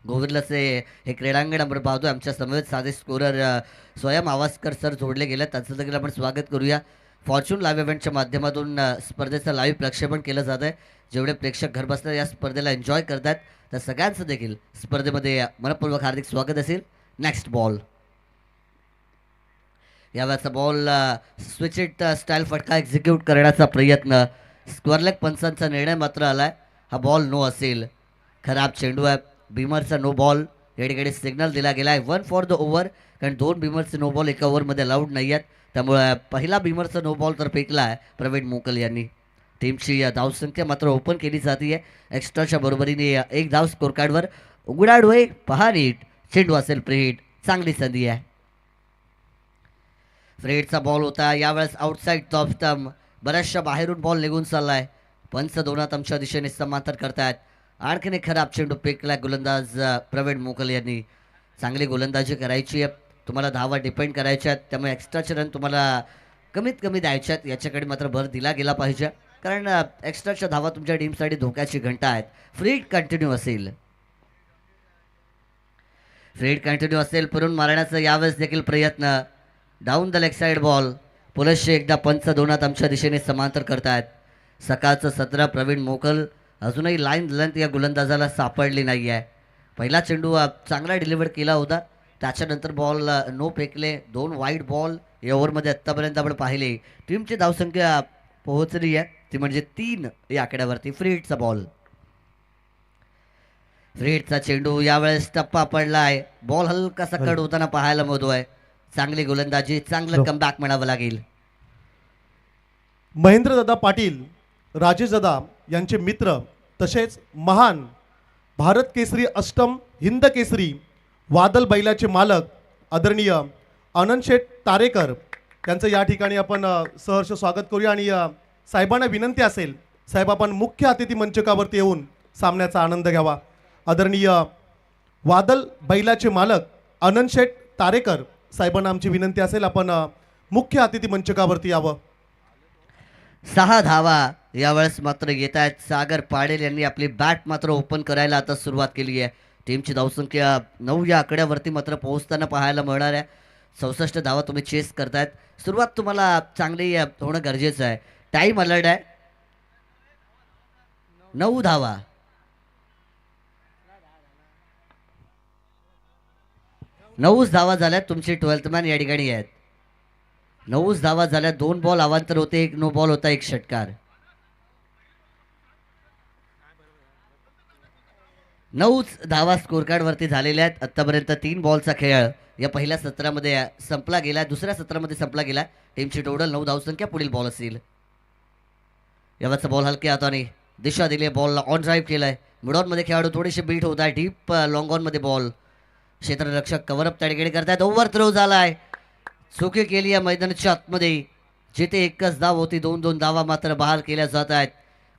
गोविंदलचे हे क्रीडांगण आपण पाहतोय. आमच्या समवेत साधे स्कोरर स्वयं आवासकर सर जोडले गेले. त्यांचं देखील आपण स्वागत करूया. फॉर्च्यून लाईव्ह इव्हेंटच्या माध्यमातून स्पर्धेचं लाईव्ह प्रक्षेपण केलं जात आहे. जेवढे प्रेक्षक घर बसल्या या स्पर्धेला एन्जॉय करतात त्या सगळ्यांचं देखील स्पर्धेमध्ये मनपूर्वक हार्दिक स्वागत असेल. Next ball. यावेळेचा बॉल स्विच इट स्टाईल फटका एक्झिक्यूट करण्याचा प्रयत्न. स्क्वेअरलेग पंचांचा निर्णय मात्र आलाय. हा बॉल नो असेल. खराब चेंडू आहे. बीमरचा नो बॉल या ठिकाणी सिग्नल दिला गेला आहे. 1 फॉर द ओव्हर. कारण 2 बीमरचे नो बॉल एका ओव्हरमध्ये अलाउड नाही आहेत. त्यामुळे पहिला बीमरचा नो बॉल तर फेकला आहे प्रवीण मोकल यांनी. टीमची धावसंख्या मात्र ओपन केली जाते आहे. एक्स्ट्राच्या बरोबरीने 1 धाव स्कोर कार्डवर. उघडा डोळे पहा नीट. चेंडू असेल प्रीहिट. चांगली संधी आहे. फ्रेडचा बॉल होता. यावेळेस आउटसाईड टॉप स्टंप. बऱ्याचशा बाहेरून बॉल निघून चाललाय. पंच दोनात आमच्या दिशेने समांतर करतायत. आणखीन एक खराब चेंडू फेकला गोलंदाज प्रवीण मोकल यांनी. चांगली गोलंदाजी करायची आहे. तुम्हाला धावा डिपेंड करायच्या आहेत. त्यामुळे एक्स्ट्राचे रन तुम्हाला कमीत कमी द्यायचे आहेत. याच्याकडे मात्र भर दिला गेला पाहिजे. कारण एक्स्ट्राच्या धावा तुमच्या टीमसाठी धोक्याची घंटा आहेत. फ्रीड कंटिन्यू असेल. पुरून मारण्याचा यावेळेस देखील प्रयत्न. Down the leg side ball. पुलसचे एकदा पंच दोनात आमच्या दिशेने समांतर करतायत. सकाळचं 17 प्रवीण मोकल अजूनही लाईन लेंथ या गोलंदाजाला सापडली नाही आहे. पहिला चेंडू चांगला डिलिव्हर केला होता. त्याच्यानंतर बॉल नो फेकले. 2 वाईड बॉल या ओव्हरमध्ये आत्तापर्यंत आपण पाहिले. टीमची धावसंख्या पोहोचली आहे ती म्हणजे 3 या आकड्यावरती. फ्रीडचा बॉल. फ्रीडचा चेंडू. यावेळेस टप्पा पडलाय. बॉल हलकासा कट होताना पाहायला मिळतोय. चांगली गोलंदाजी. चांगलं कमबॅक म्हणावं लागेल. महेंद्रदादा पाटील राजेशदादा यांचे मित्र तसेच महान भारत केसरी अष्टम हिंद केसरी वादल बैलाचे मालक आदरणीय आनंद शेठ तारेकर यांचं या ठिकाणी आपण सहर्ष स्वागत करूया. आणि साहेबांना विनंती असेल, साहेब आपण मुख्य अतिथी मंचकावरती येऊन सामन्याचा आनंद घ्यावा. आदरणीय वादल बैलाचे मालक आनंद शेठ तारेकर साहेबांना आमची विनंती असेल, आपण मुख्य अतिथी मंचकावरती यावं. 6 धावा यावेळेस मात्र येत आहेत. सागर पाडेल यांनी आपली बॅट मात्र ओपन करायला आता सुरुवात केली आहे. टीमची धावसंख्या 9 या आकड्यावरती मात्र पोहोचताना पाहायला मिळणार आहे. 64 धावा तुम्ही चेस करतायत. सुरुवात तुम्हाला चांगली होणं गरजेचं आहे. टाईम अलर्ट आहे. 9 धावा. 9 धावा झाल्यात. तुमची 12th मॅन या ठिकाणी आहेत. 9 धावा झाल्या. 2 बॉल अवांतर होते, 1 नो बॉल होता, 1 षटकार. 9 धावा स्कोर कार्ड वरती झालेल्या आहेत. आतापर्यंत 3 बॉलचा खेळ या पहिल्या सत्रामध्ये संपला गेला, दुसऱ्या सत्रामध्ये संपला गेला. टीमची टोटल 9 धावसंख्या. पुढील बॉल असेल. यावरचा बॉल हलक्या हाताने दिशा दिली. बॉलला ऑन ड्राईव्ह केलाय. मिडऑनमध्ये खेळाडू थोडेसे बीट होत आहे. डीप लॉंग ऑनमध्ये बॉल. क्षेत्ररक्षक कव्हरअप त्या ठिकाणी करतायत. ओव्हर थ्रो झालाय. चुकी केली या मैदानाच्या आतमध्ये. जिथे एकच धाव होती, 2-2 धावा मात्र बहाल केल्या जात आहेत.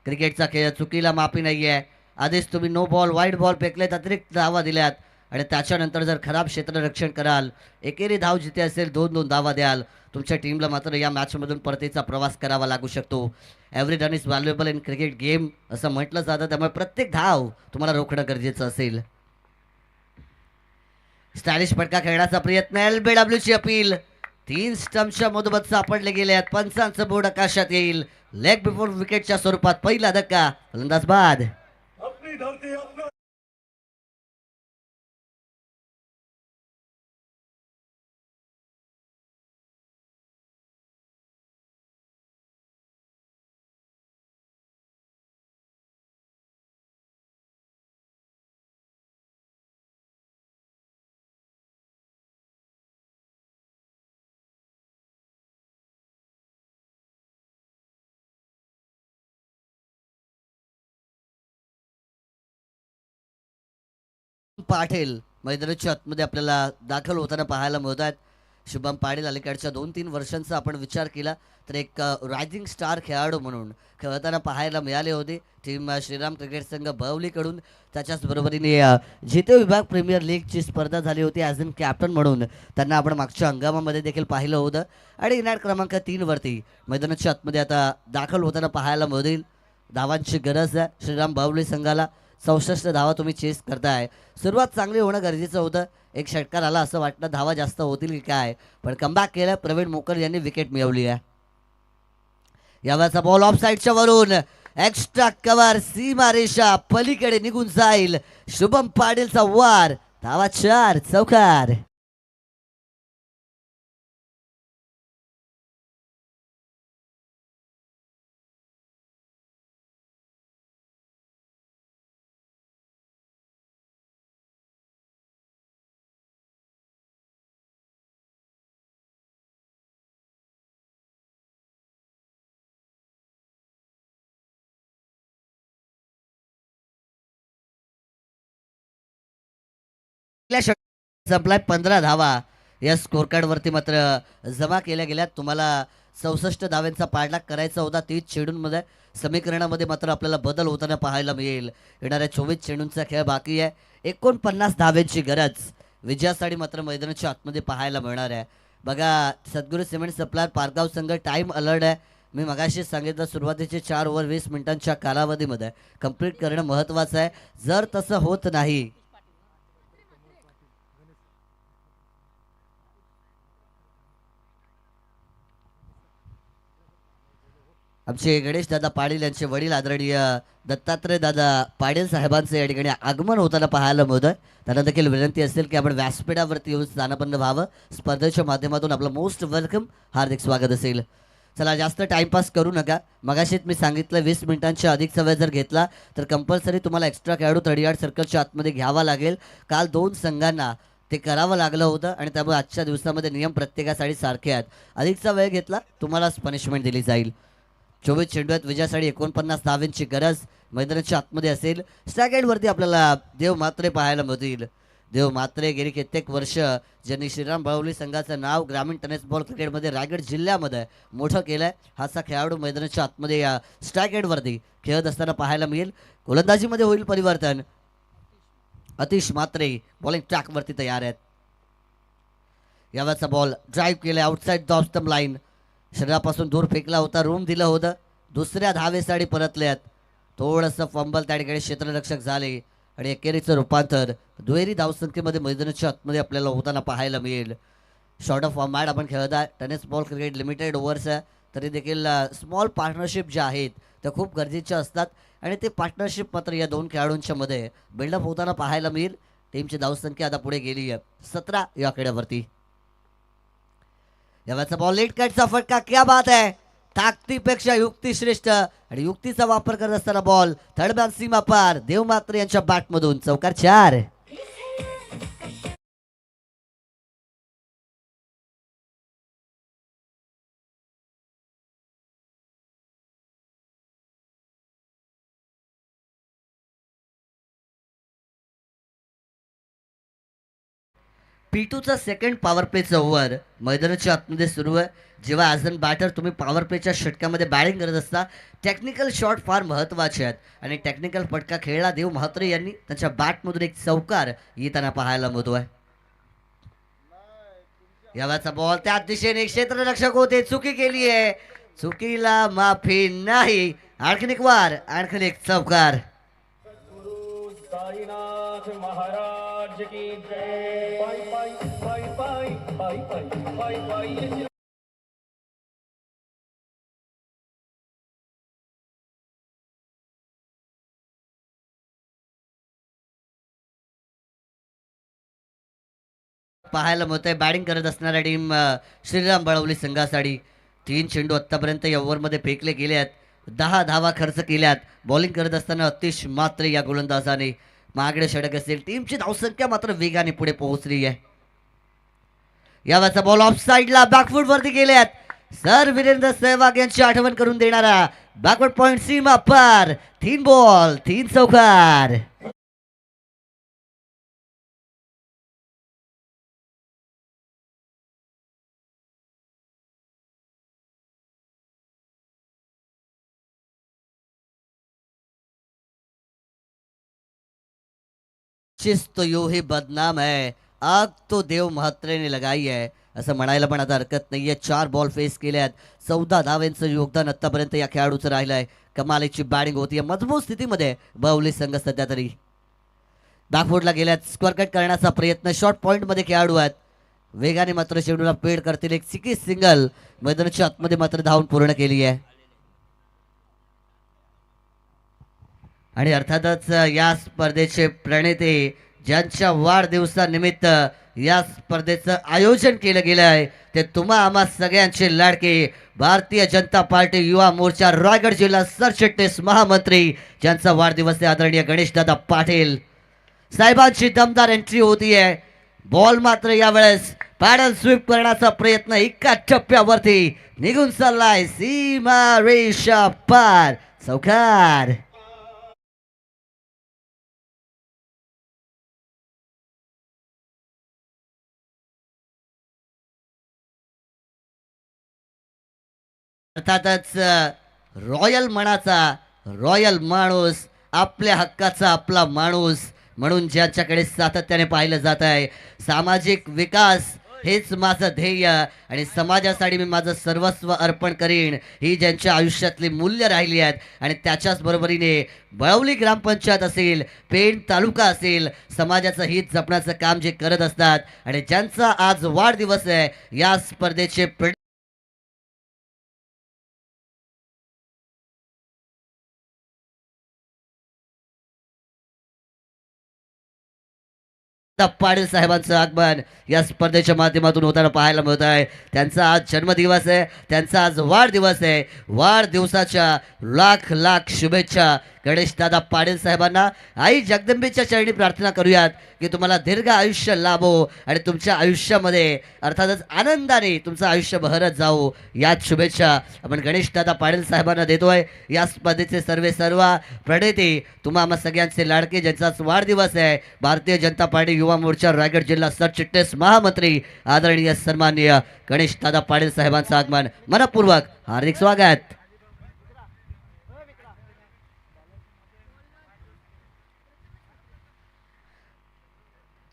क्रिकेटचा खेळ चुकीला माफी नाही आहे. आधीच तुम्ही नो बॉल वाईट बॉल फेकलेत, अतिरिक्त धावा दिल्यात आणि त्याच्यानंतर जर खराब क्षेत्ररक्षण कराल, एकेरी धाव जिथे असेल 2-2 धावा द्याल, तुमच्या टीमला मात्र या मॅचमधून परतीचा प्रवास करावा लागू शकतो. Every run is valuable in cricket game असं म्हटलं जातं. त्यामुळे प्रत्येक धाव तुम्हाला रोखणं गरजेचं असेल. स्टायलिश फटका खेळण्याचा प्रयत्न. LBWची अपील. 3 स्टंपच्या मधोमध सापडले गेले आहेत. पंचांचं बोर्ड आकाशात येईल. लेग बिफोर विकेटच्या स्वरूपात पहिला धक्का. फलंदाज बाद. पाटील मैदानाच्या आतमध्ये आपल्याला दाखल होताना पाहायला मिळत आहेत. शुभम पाटील अलीकडच्या 2-3 वर्षांचा आपण विचार केला तर एक रायझिंग स्टार खेळाडू म्हणून खेळताना पाहायला मिळाले होते. टीम श्रीराम क्रिकेट संघ बवलीकडून. त्याच्याच बरोबरीने जिथे विभाग प्रीमियर लीगची स्पर्धा झाली होती ॲज अन कॅप्टन म्हणून त्यांना आपण मागच्या हंगामामध्ये देखील पाहिलं होतं. आणि इनाट क्रमांक 3 वरती मैदानाच्या आतमध्ये आता दाखल होताना पाहायला मिळतील. धावांची गरज आहे श्रीराम बावली संघाला. 64 धावा तुम्ही चेस करताय. सुरुवात चांगली होणं गरजेचं होतं. एक षटकार आला असं वाटलं धावा जास्त होतील की काय, पण कमबॅक केलं. प्रवीण मोकर यांनी विकेट मिळवली आहे. यावेळेचा बॉल ऑफ साईडच्या वरून एक्स्ट्रा कव्हर. सीमा रेषा पलीकडे निघून जाईल. शुभम पाटीलचा वार. धावा 4. चौकार. संपलाय. 15 धावा या स्कोर कार्ड वरती मात्र जमा केल्या गेल्यात. तुम्हाला 64 धाव्यांचा पाठलाग करायचा होता 30 चेंडूंमध्ये. समीकरणामध्ये मात्र आपल्याला बदल होताना पाहायला मिळेल. येणाऱ्या 24 चेंडूंचा खेळ बाकी आहे. 49 धाव्यांची गरज विजयासाठी मात्र मैदानाच्या आतमध्ये पाहायला मिळणार आहे. बघा, सद्गुरू सिमेंट सप्लायर पारगाव संघ टाइम अलर्ट आहे. मी मगाशी सांगितलं सुरुवातीचे 4 ओव्हर 20 मिनिटांच्या कालावधीमध्ये कंप्लीट करणं महत्त्वाचं आहे. जर तसं होत नाही आमचे गणेश दादा पाटील यांचे वडील आदरणीय दत्तात्रय दादा पाटील साहेबांचे या ठिकाणी आगमन होताना पाहायला मिळतं. त्यांना देखील विनंती असेल की आपण व्यासपीठावरती येऊन स्थानापन्न व्हावं. स्पर्धेच्या माध्यमातून आपलं मोस्ट वेलकम, हार्दिक स्वागत असेल. चला, जास्त टाइमपास करू नका. मगाशीच मी सांगितलं 20 मिनिटांच्या अधिकचा वेळ जर घेतला तर कंपल्सरी तुम्हाला एक्स्ट्रा खेळाडू 38 सर्कलच्या आतमध्ये घ्यावा लागेल. काल 2 संघांना ते करावं लागलं होतं आणि त्यामुळे आजच्या दिवसामध्ये नियम प्रत्येकासाठी सारखे आहेत. अधिकचा वेळ घेतला तुम्हालाच पनिशमेंट दिली जाईल. 24 चेंडूत विजयासाठी 49 धावांची गरज मैदानाच्या आतमध्ये असेल. स्ट्राईक वरती आपल्याला देव मात्रे पाहायला मिळतील. देव मात्रे गेली कित्येक वर्ष ज्यांनी श्रीराम बळवली संघाचं नाव ग्रामीण टेनिस बॉल क्रिकेटमध्ये रायगड जिल्ह्यामध्ये मोठं केलं आहे. हाचा खेळाडू मैदानाच्या आतमध्ये या स्ट्राईक एंडवरती खेळत असताना पाहायला मिळेल. गोलंदाजीमध्ये होईल परिवर्तन. अतिश मात्रे बॉलिंग ट्रॅकवरती तयार आहेत. यावेळेचा बॉल ड्राईव्ह केला outside the off stump line. शरीरापासून दूर फेकला होता, रूम दिलं होतं. दुसऱ्या धावेसाठी परतल्यात. थोडंसं फंबल त्या ठिकाणी क्षेत्ररक्षक झाले आणि एकेरीचं रूपांतर दुहेरी धावसंख्येमध्ये मैदानाच्या आतमध्ये आपल्याला होताना पाहायला मिळेल. शॉर्ट ऑफ फॉर्मॅट आपण खेळत आहे. Tennis ball cricket limited overs आहे, तरी देखील स्मॉल पार्टनरशिप ज्या आहेत त्या खूप गरजेच्या असतात आणि ते पार्टनरशिप मात्र या दोन खेळाडूंच्या मध्ये बिल्डअप होताना पाहायला मिळेल. टीमची धावसंख्या आता पुढे गेली आहे 17 या आकड्यावरती. यावेळेचा बॉल लेट कटचा फटका. क्या बात आहे. ताकदीपेक्षा युक्ती श्रेष्ठ आणि युक्तीचा वापर करत असताना बॉल थर्ड सीमा पार. देव मात्रे यांच्या बॅटमधून चौकार 4. P2चा सेकंड पॉवर प्लेचा ओव्हर मैदानाच्या आतमध्ये सुरू आहे. जेव्हा ॲज अन बॅटर तुम्ही पॉवर प्लेच्या षटकामध्ये बॅटिंग करत असता टेक्निकल शॉट फार महत्त्वाचे आहेत आणि टेक्निकल फटका खेळला देव म्हात्रे यांनी त्यांच्या बॅटमधून एक चौकार येताना पाहायला मिळतो आहे. यावेळेचा बॉल त्याच दिशेने क्षेत्ररक्षक होते, चुकी केली आहे. चुकीला माफी नाही. आणखीन एक वार, आणखीन एक चौकार. गुरु साईनाथ महाराज की जय. पाई पाई पाई पाई पाई पाई पाई पाई. पाहायला मिळतंय बॅटिंग करत असणाऱ्या टीम श्रीराम बळवली संघासाठी 3 चेंडू आत्तापर्यंत या ओव्हरमध्ये फेकले गेले आहेत. 10 धावा खर्च केल्यात. बॉलिंग करत असताना अतिश मात्रे या गोलंदाजाने मागडे षटक असेल. टीमची धावसंख्या मात्र वेगाने पुढे पोहोचली आहे. यावेळेचा बॉल ऑफ साईडला बॅकफूट वरती गेल्यात. सर वीरेंद्र सहवाग यांची आठवण करून देणारा बॅकवर्ड पॉइंट सीमा पार. 3 बॉल 3 चौकार. चिस तो यो ही बदनाम है, आग तो देव म्हात्रेने लगाई आहे असं म्हणायला पण आता हरकत नाहीये. 4 बॉल फेस केल्यात. 14 धावांचं योगदान आतापर्यंत या खेळाडूचं राहिलं आहे. कमालीची बॅटिंग होती. मजबूत स्थितीमध्ये बाहुली संघ सध्या तरी बॅकफुटला गेल्यात. स्क्वेअर कट करण्याचा प्रयत्न. शॉर्ट पॉईंटमध्ये खेळाडू आहेत. वेगाने मात्र चेंडूला पेड करतील. एक सिकी सिंगल मैदानाच्या आतमध्ये मात्र धावून पूर्ण केली आहे. आणि अर्थातच या स्पर्धेचे प्रणेते ज्यांच्या वाढदिवसानिमित्त या स्पर्धेचं आयोजन केलं गेलं आहे ते तुम्हा आम्हा सगळ्यांचे लाडके भारतीय जनता पार्टी युवा मोर्चा रायगड जिल्हा सरचिटणीस महामंत्री ज्यांचा वाढदिवस आहे आदरणीय गणेशदादा पाटील साहेबांची दमदार एंट्री होती आहे. बॉल मात्र यावेळेस पॅडल स्वीप करण्याचा प्रयत्न एका टप्प्यावरती निघून चाललाय. सीमा रेषा पार. चौकार. अर्थातच रॉयल मनाचा रॉयल माणूस, आपल्या हक्काचा आपला माणूस म्हणून ज्यांच्याकडे सातत्याने पाहिलं जात आहे. सामाजिक विकास हेच माझं ध्येय आणि समाजासाठी मी माझं सर्वस्व अर्पण करीन ही ज्यांच्या आयुष्यातली मूल्य राहिली आहेत. आणि त्याच्याच बरोबरीने बळवली ग्रामपंचायत असेल, पेण तालुका असेल, समाजाचं हित जपण्याचं काम जे करत असतात आणि ज्यांचा आज वाढदिवस आहे या स्पर्धेचे पाटील साहेबांचं आगमन या स्पर्धेच्या माध्यमातून होताना पाहायला मिळत आहे. त्यांचा आज जन्मदिवस आहे, त्यांचा आज वाढदिवस आहे. वाढदिवसाच्या लाख लाख शुभेच्छा गणेशदादा पाटील साहेबांना. आई जगदंबेच्या चरणी प्रार्थना करूयात की तुम्हाला दीर्घ आयुष्य लाभो आणि तुमच्या आयुष्यामध्ये अर्थातच आनंदाने तुमचं आयुष्य बहरत जावो. याच शुभेच्छा आपण गणेशदादा पाटील साहेबांना देतोय. या स्पर्धेचे सर्व प्रणेते तुम्हा आम्हा सगळ्यांचे लाडके ज्यांचा वाढदिवस आहे भारतीय जनता पार्टी युवा युवा मोर्चा रायगड जिल्हा सरचिटणीस महामंत्री आदरणीय सन्माननीय गणेश दादा पाटील साहेबांचं आगमन मनपूर्वक हार्दिक स्वागत.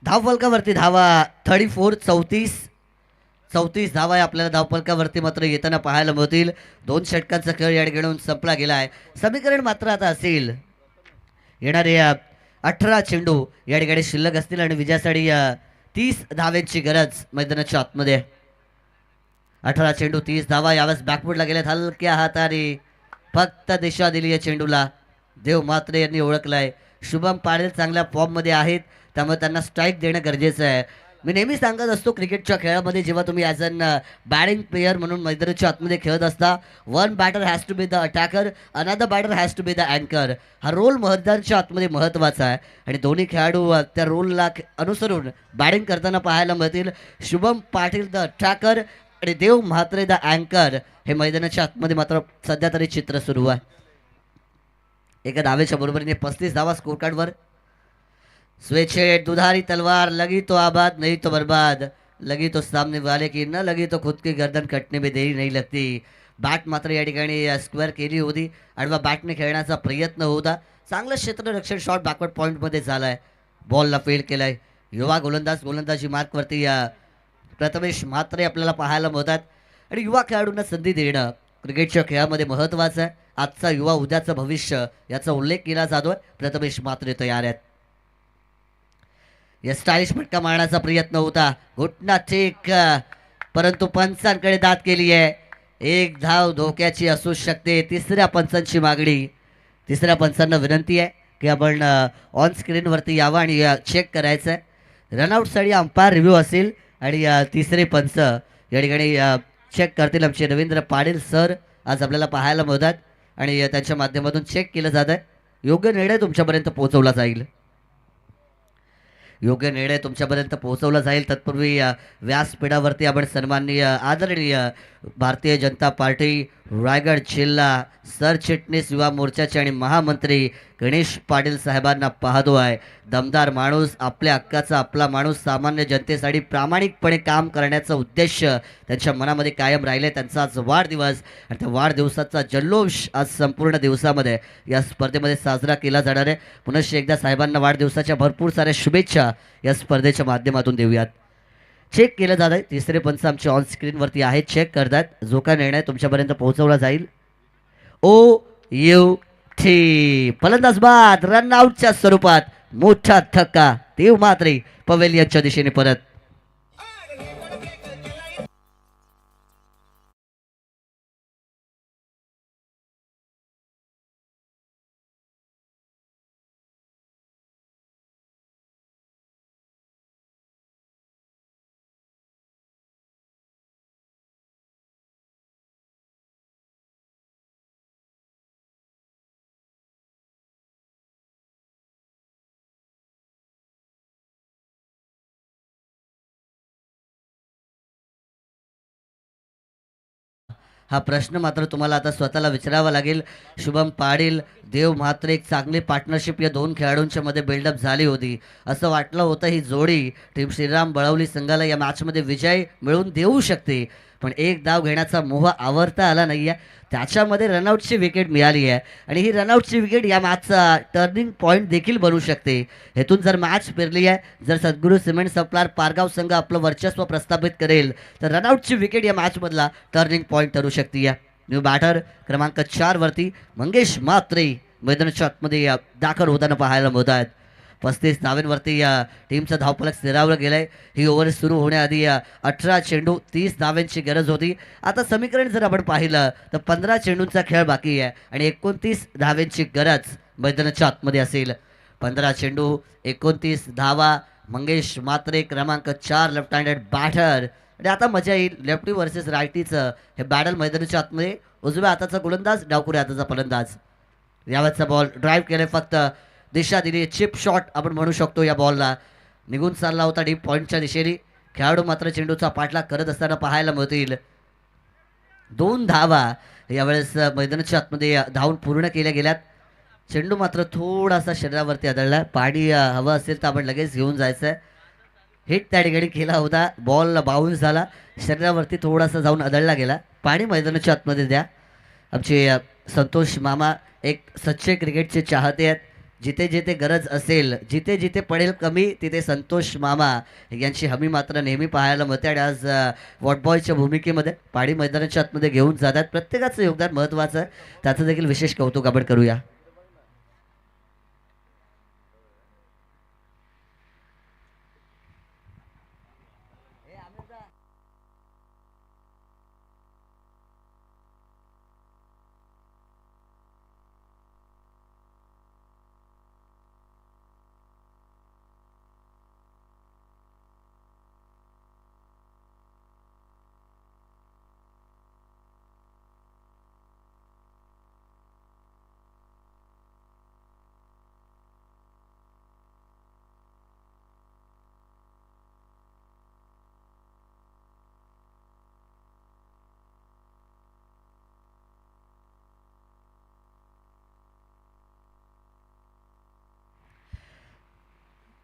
धावफलकावरती धावा 34 धावा आहे आपल्याला धावफलकावरती मात्र येताना पाहायला मिळतील. 2 षटकांचा खेळ या ठिकाणी संपला गेला आहे. समीकरण मात्र आता असेल येणारे 18 चेंडू या ठिकाणी शिल्लक असतील आणि विजयासाठी 30 धाव्यांची गरज मैदानाच्या आतमध्ये. 18 चेंडू 30 धावा. यावेळेस बॅकफूटला गेल्यात हलक्या हाताने फक्त दिशा दिली आहे चेंडूला. देव म्हात्रे यांनी ओळखलाय. शुभम पाटील चांगल्या फॉर्ममध्ये आहेत त्यामुळे त्यांना स्ट्राईक देणं गरजेचं आहे. मी नेहमी सांगत असतो क्रिकेटच्या खेळामध्ये जेव्हा तुम्ही ॲज अन बॅटिंग प्लेयर म्हणून मैदानाच्या आतमध्ये खेळत असता, one batter has to be the attacker, another batter has to be the अँकर. हा रोल मैदानाच्या आतमध्ये महत्त्वाचा आहे आणि दोन्ही खेळाडू त्या रोलला अनुसरून बॅटिंग करताना पाहायला मिळतील. शुभम पाटील द अटॅकर आणि देव म्हात्रे द अँकर हे मैदानाच्या आतमध्ये मात्र सध्या तरी चित्र सुरू आहे. एका धावेच्या बरोबरीने 35 धावा स्कोर कार्डवर. स्वेच्छे दुधारी तलवार, लगी तो आबाद नहीं तो बर्बाद, लगी तो सामने वाले की न लगी तो खुद की गर्दन कटने में देरी नहीं लगती. बॅट मात्र या ठिकाणी स्क्वेअर केली होती. आडवा बॅटने खेळण्याचा प्रयत्न होता. चांगलं क्षेत्ररक्षण शॉट बॅकवर्ड पॉईंटमध्ये झाला आहे. बॉलला फेल केला आहे. युवा गोलंदाजी मार्कवरती प्रथमेश म्हात्रे आपल्याला पाहायला मिळतात आणि युवा खेळाडूंना संधी देणं क्रिकेटच्या खेळामध्ये महत्त्वाचं आहे. आजचा युवा उद्याचं भविष्य याचा उल्लेख केला जातोय. प्रथमेश म्हात्रे तयार आहेत. या स्टाईलिश फटका मारण्याचा प्रयत्न होता. घुटना ठीक परंतु पंचांकडे दाद केली आहे. 1 धाव धोक्याची असू शकते. तिसऱ्या पंचांची मागणी. तिसऱ्या पंचांना विनंती आहे की आपण ऑन स्क्रीनवरती यावं आणि चेक करायचं आहे. रनआउटसाठी अंपायर रिव्ह्यू असेल आणि तिसरे पंच या ठिकाणी चेक करतील. आमचे रवींद्र पाटील सर आज आपल्याला पाहायला मिळतात आणि त्यांच्या माध्यमातून चेक केलं जात आहे. योग्य निर्णय तुमच्यापर्यंत पोहोचवला जाईल. योग्य निर्णय तुमच्यापर्यंत पोहोचवला जाईल. तत्पूर्वी व्यासपीठावरती आपण सन्माननीय आदरणीय भारतीय जनता पार्टी रायगड जिल्हा सरचिटणीस युवा मोर्चाचे आणि महामंत्री गणेश पाटील साहेबांना पाहतो आहे. दमदार माणूस, आपल्या हक्काचा आपला माणूस, सामान्य जनतेसाठी प्रामाणिकपणे काम करण्याचा उद्देश त्यांच्या मनामध्ये कायम राहिले. त्यांचा आज वाढदिवस आणि त्या वाढदिवसाचा जल्लोष आज संपूर्ण दिवसामध्ये या स्पर्धेमध्ये साजरा केला जाणार आहे. पुनश्च एकदा साहेबांना वाढदिवसाच्या भरपूर साऱ्या शुभेच्छा या स्पर्धेच्या माध्यमातून देऊयात. चेक केलं जात आहे. तिसरे पंच आमचे ऑन स्क्रीनवरती आहेत, चेक करतात. जो काय निर्णय तुमच्यापर्यंत पोहोचवला जाईल. OUT फलंदाज बाद, रनआउटच्या स्वरूपात मोठा धक्का. देव म्हात्रे पवेलियनच्या दिशेने परत. हा प्रश्न मात्र तुम्हाला आता स्वतःला विचारावा लागेल. शुभम पाटील, देव म्हात्रे, एक चांगली पार्टनरशिप या 2 खेळाडूंच्या मध्ये बिल्डअप झाली होती. असं वाटलं होतं ही जोडी टीम श्रीराम बळवली संघाला या मॅचमध्ये विजय मिळवून देऊ शकते, पण एक धाव घेण्याचा मोह आवरता आला नाही आहे. त्याच्यामध्ये रनआउटची विकेट मिळाली आहे आणि ही रनआउटची विकेट या मॅचचा टर्निंग पॉईंट देखील बनू शकते. हेतून जर मॅच फिरली आहे, जर सद्गुरू सिमेंट सप्लायर पारगाव संघ आपलं वर्चस्व प्रस्थापित करेल तर रनआउटची विकेट या मॅचमधला टर्निंग पॉईंट ठरू शकते. न्यू बॅटर क्रमांक 4 वरती मंगेश म्हात्रे मैदानाच्या आतमध्ये दाखल होताना पाहायला मिळत आहेत. 35 धाव्यांवरती टीमचा धावफलक स्थिरावलं गेलाय. ही ओव्हर सुरू होण्याआधी 18 चेंडू 30 धाव्यांची गरज होती. आता समीकरण जर आपण पाहिलं तर 15 चेंडूंचा खेळ बाकी आहे आणि 29 धाव्यांची गरज मैदानाच्या आतमध्ये असेल. 15 चेंडू 29 धावा. मंगेश म्हात्रे क्रमांक 4 लेफ्ट हँडेड बॅटर आणि आता मजा येईल. लेफ्टी वर्सेस रायटीचं हे बॅटल मैदानाच्या आतमध्ये. उजव्या हाताचा गोलंदाज, डावकुऱ्या हाताचा फलंदाज. यावेळेचा बॉल ड्राईव्ह केले, फक्त दिशा दिली. चिप शॉट आपण म्हणू शकतो. या बॉलला निघून चालला होता डीप पॉईंटच्या दिशेने. खेळाडू मात्र चेंडूचा पाठलाग करत असताना पाहायला मिळतील. 2 धावा यावेळेस मैदानाच्या आतमध्ये धावून पूर्ण केल्या गेल्यात. चेंडू मात्र थोडासा शरीरावरती आदळला. पाणी हवं असेल तर आपण लगेच घेऊन जायचं आहे. हिट त्या ठिकाणी केला होता. बॉल बाउन्स झाला, शरीरावरती थोडासा जाऊन आदळला गेला. पाणी मैदानाच्या आतमध्ये द्या. आमचे संतोष मामा एक सच्चे क्रिकेटचे चाहते आहेत. जिथे जिथे गरज असेल, जिथे जिथे पडेल कमी, तिथे संतोष मामा यांची हमी मात्र नेहमी पाहायला मिळते. आणि आज वॉटबॉयच्या भूमिकेमध्ये पाणी मैदानाच्या आतमध्ये घेऊन जातात. प्रत्येकाचं योगदान महत्त्वाचं आहे, त्याचं देखील विशेष कौतुक आपण करूया.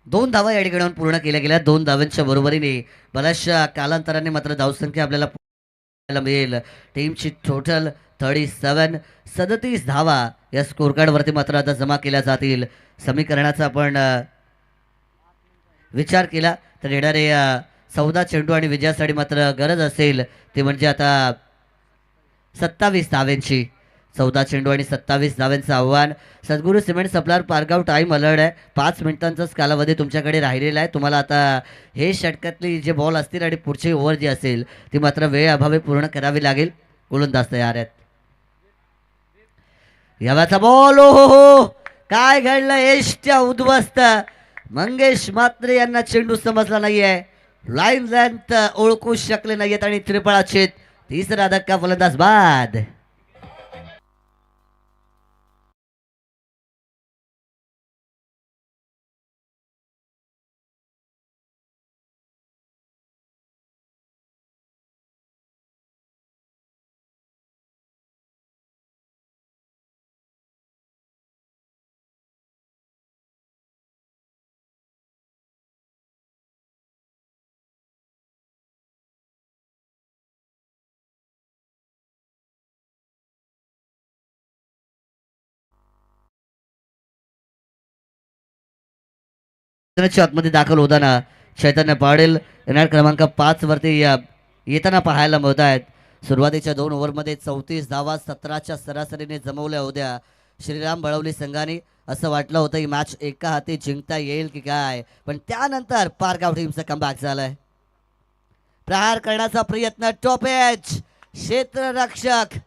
दोन धावा या ठिकाणाहून पूर्ण केल्या गेल्या. 2 धावांच्या बरोबरीने बऱ्याचशा कालांतराने मात्र धावसंख्या आपल्याला पाहायला मिळेल. टीमची टोटल 37 धावा या स्कोर कार्डवरती मात्र आता जमा केल्या जातील. समीकरणाचा आपण विचार केला तर येणारे 14 चेंडू आणि विजयासाठी मात्र गरज असेल ते म्हणजे आता 27 धाव्यांची. 14 चेंडू आणि 27 धाव्यांचं आव्हान. सद्गुरू cement supplier Pargaon time alert आहे. 5 मिनिटांचाच कालावधी तुमच्याकडे राहिलेला आहे. तुम्हाला आता हे षटकातली जे बॉल असतील आणि पुढची ओव्हर जी असेल ती मात्र वेळेअभावी पूर्ण करावी लागेल. गोलंदाज तयार आहेत. यावाचा बॉल, ओ हो, काय घडलं एसच्या उद्ध्वस्त. मंगेश म्हात्रे यांना चेंडू समजला नाहीये, लाईन लेंथ ओळखू शकले नाहीयेत आणि त्रिफळाचेत. तिसरा धक्का, फलंदाज बाद. आतमध्ये दाखल होताना चैतन्य पाटील येणार क्रमांक 5 वरती येताना पाहायला मिळत आहेत. सुरुवातीच्या 2 ओव्हरमध्ये 34 धावा 17च्या सरासरीने जमवल्या होत्या. श्रीराम बळवली संघाने असं वाटलं होतं की मॅच एका हाती जिंकता येईल की काय, पण त्यानंतर पारगाव टीमचा कमबॅक झालाय. प्रहार करण्याचा प्रयत्न, टॉप एज, क्षेत्ररक्षक.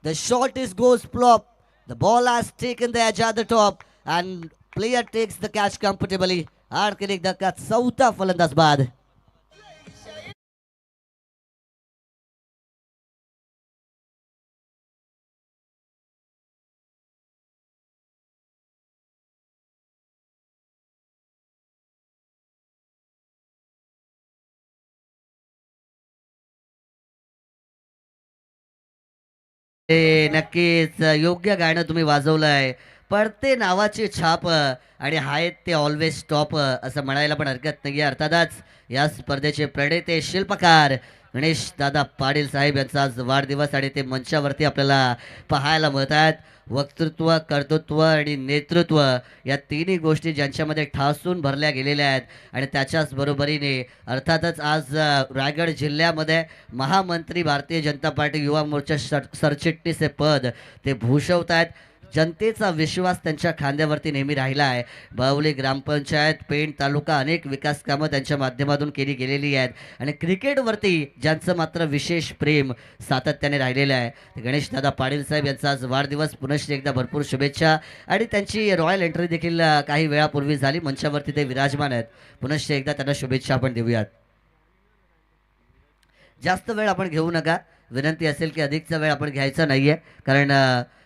The shot is goes flop. The ball has taken the edge at the top and player takes the catch comfortably. आणखी एक धक्का, 4था फलंदाज बाद. ते नक्कीच योग्य गाणं तुम्ही वाजवलंय. पडते नावाची छाप आणि आहेत ते ऑलवेज टॉप असं म्हणायला पण हरकत नाही आहे. अर्थातच या स्पर्धेचे प्रणेते शिल्पकार गणेश दादा पाटील साहेब यांचा आज वाढदिवस आणि ते मंचावरती आपल्याला पाहायला मिळत आहेत. वक्तृत्व, कर्तृत्व आणि नेतृत्व या तिन्ही गोष्टी ज्यांच्यामध्ये ठासून भरल्या गेलेल्या आहेत आणि त्याच्याच बरोबरीने अर्थातच आज रायगड जिल्ह्यामध्ये महामंत्री भारतीय जनता पार्टी युवा मोर्चा सरचिटणीस हे पद ते भूषवत आहेत. जनतेचा विश्वास त्यांच्या खांद्यावरती नेहमी राहिला आहे. बावली ग्रामपंचायत, पेण तालुका अनेक विकास कामं त्यांच्या माध्यमातून केली गेलेली आहेत आणि क्रिकेटवरती ज्यांचं मात्र विशेष प्रेम सातत्याने राहिलेलं आहे. गणेशदादा पाटील साहेब यांचा आज वाढदिवस. पुनश्च एकदा भरपूर शुभेच्छा. आणि त्यांची रॉयल एंट्री देखील काही वेळापूर्वी झाली. मंचावरती ते विराजमान आहेत. पुनश्च एकदा त्यांना शुभेच्छा आपण देऊयात. जास्त वेळ आपण घेऊ नका. विनंती असेल की अधिकचा वेळ आपण घ्यायचा नाही आहे, कारण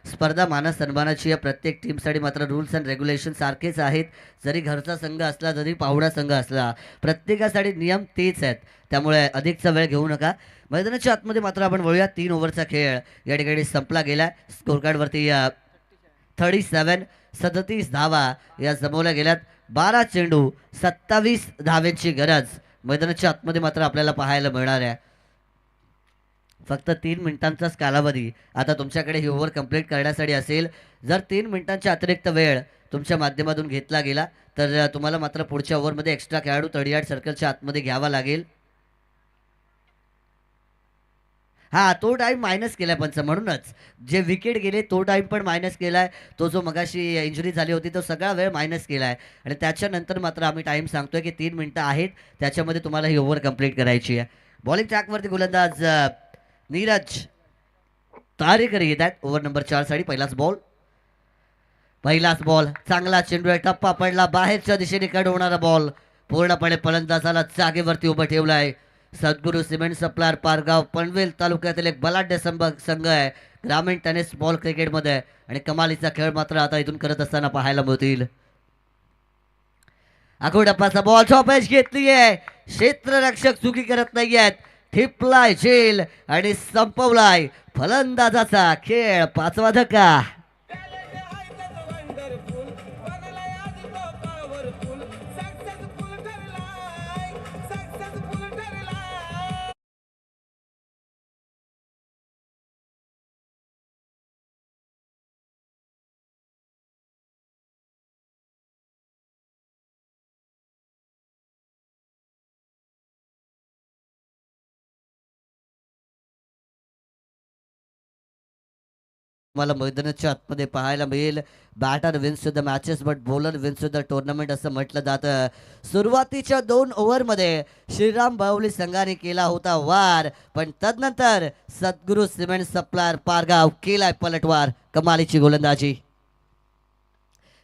स्पर्धा मानस सन्मानाची आहे. प्रत्येक टीमसाठी मात्र रूल्स अँड रेग्युलेशन सारखेच आहेत. जरी घरचा संघ असला, जरी पाहुणा संघ असला, प्रत्येकासाठी नियम तेच आहेत. त्यामुळे अधिकचा वेळ घेऊ नका. मैदानाच्या आतमध्ये मात्र आपण वळूया. 3 ओव्हरचा खेळ या ठिकाणी संपला गेला. स्कोर कार्डवरती 37 धावा या जमवल्या गेल्यात. 12 चेंडू 27 धावेची गरज. मैदानाच्या आतमध्ये मात्र आपल्याला पाहायला मिळणार आहे. फक्त 3 मिनिटांचाच कालावधी आता तुमच्याकडे ही ओव्हर कंप्लीट करण्यासाठी असेल. जर 3 मिनिटांच्या अतिरिक्त वेळ तुमच्या माध्यमातून घेतला गेला तर तुम्हाला मात्र पुढच्या ओव्हरमध्ये एक्स्ट्रा खेळाडू 38 सर्कलच्या आतमध्ये घ्यावा लागेल. हा तो टाइम मायनस केलाय पंच, म्हणूनच जे विकेट गेले तो टाइम पण मायनस केलाय. तो जो मगाशी इंजुरी झाली होती तो सगळा वेळ मायनस केलाय आणि त्याच्यानंतर मात्र आम्ही टाइम सांगतोय की 3 मिनिटं आहेत, त्याच्यामध्ये तुम्हाला ही ओव्हर कंप्लीट करायची आहे. बॉलिंग ट्रॅकवरती गोलंदाज नीरज तारेकर येत आहेत. ओव्हर नंबर 4 साठी पहिलाच बॉल चांगला चेंडू आहे, टप्पा पडला, बाहेरच्या दिशेने कड होणारा बॉल पूर्णपणे फलंदाजाला जागेवरती उभं ठेवलाय. सद्गुरू सिमेंट सप्लायर पारगाव पनवेल तालुक्यातील एक बलाढ्य संघ आहे ग्रामीण टेनिस बॉल क्रिकेटमध्ये आणि कमालीचा खेळ मात्र आता इथून करत असताना पाहायला मिळतील. आखोडप्पाचा बॉल टॉप एज घेतली आहे, क्षेत्ररक्षक चुकी करत नाहीयेत, ठिपलाय झेल आणि संपवलाय फलंदाजाचा खेळ. 5वा धक्का. मला मैदानाच्या आतमध्ये पाहायला मिळेल. Batter wins to the matches but bowler wins to the tournament असं म्हटलं जातं. सुरुवातीच्या 2 ओव्हरमध्ये श्रीराम बाहुली संघाने केला होता वार, पण तदनंतर सद्गुरू सिमेंट सप्लायर पारगाव केलाय पलटवार. कमालीची गोलंदाजी.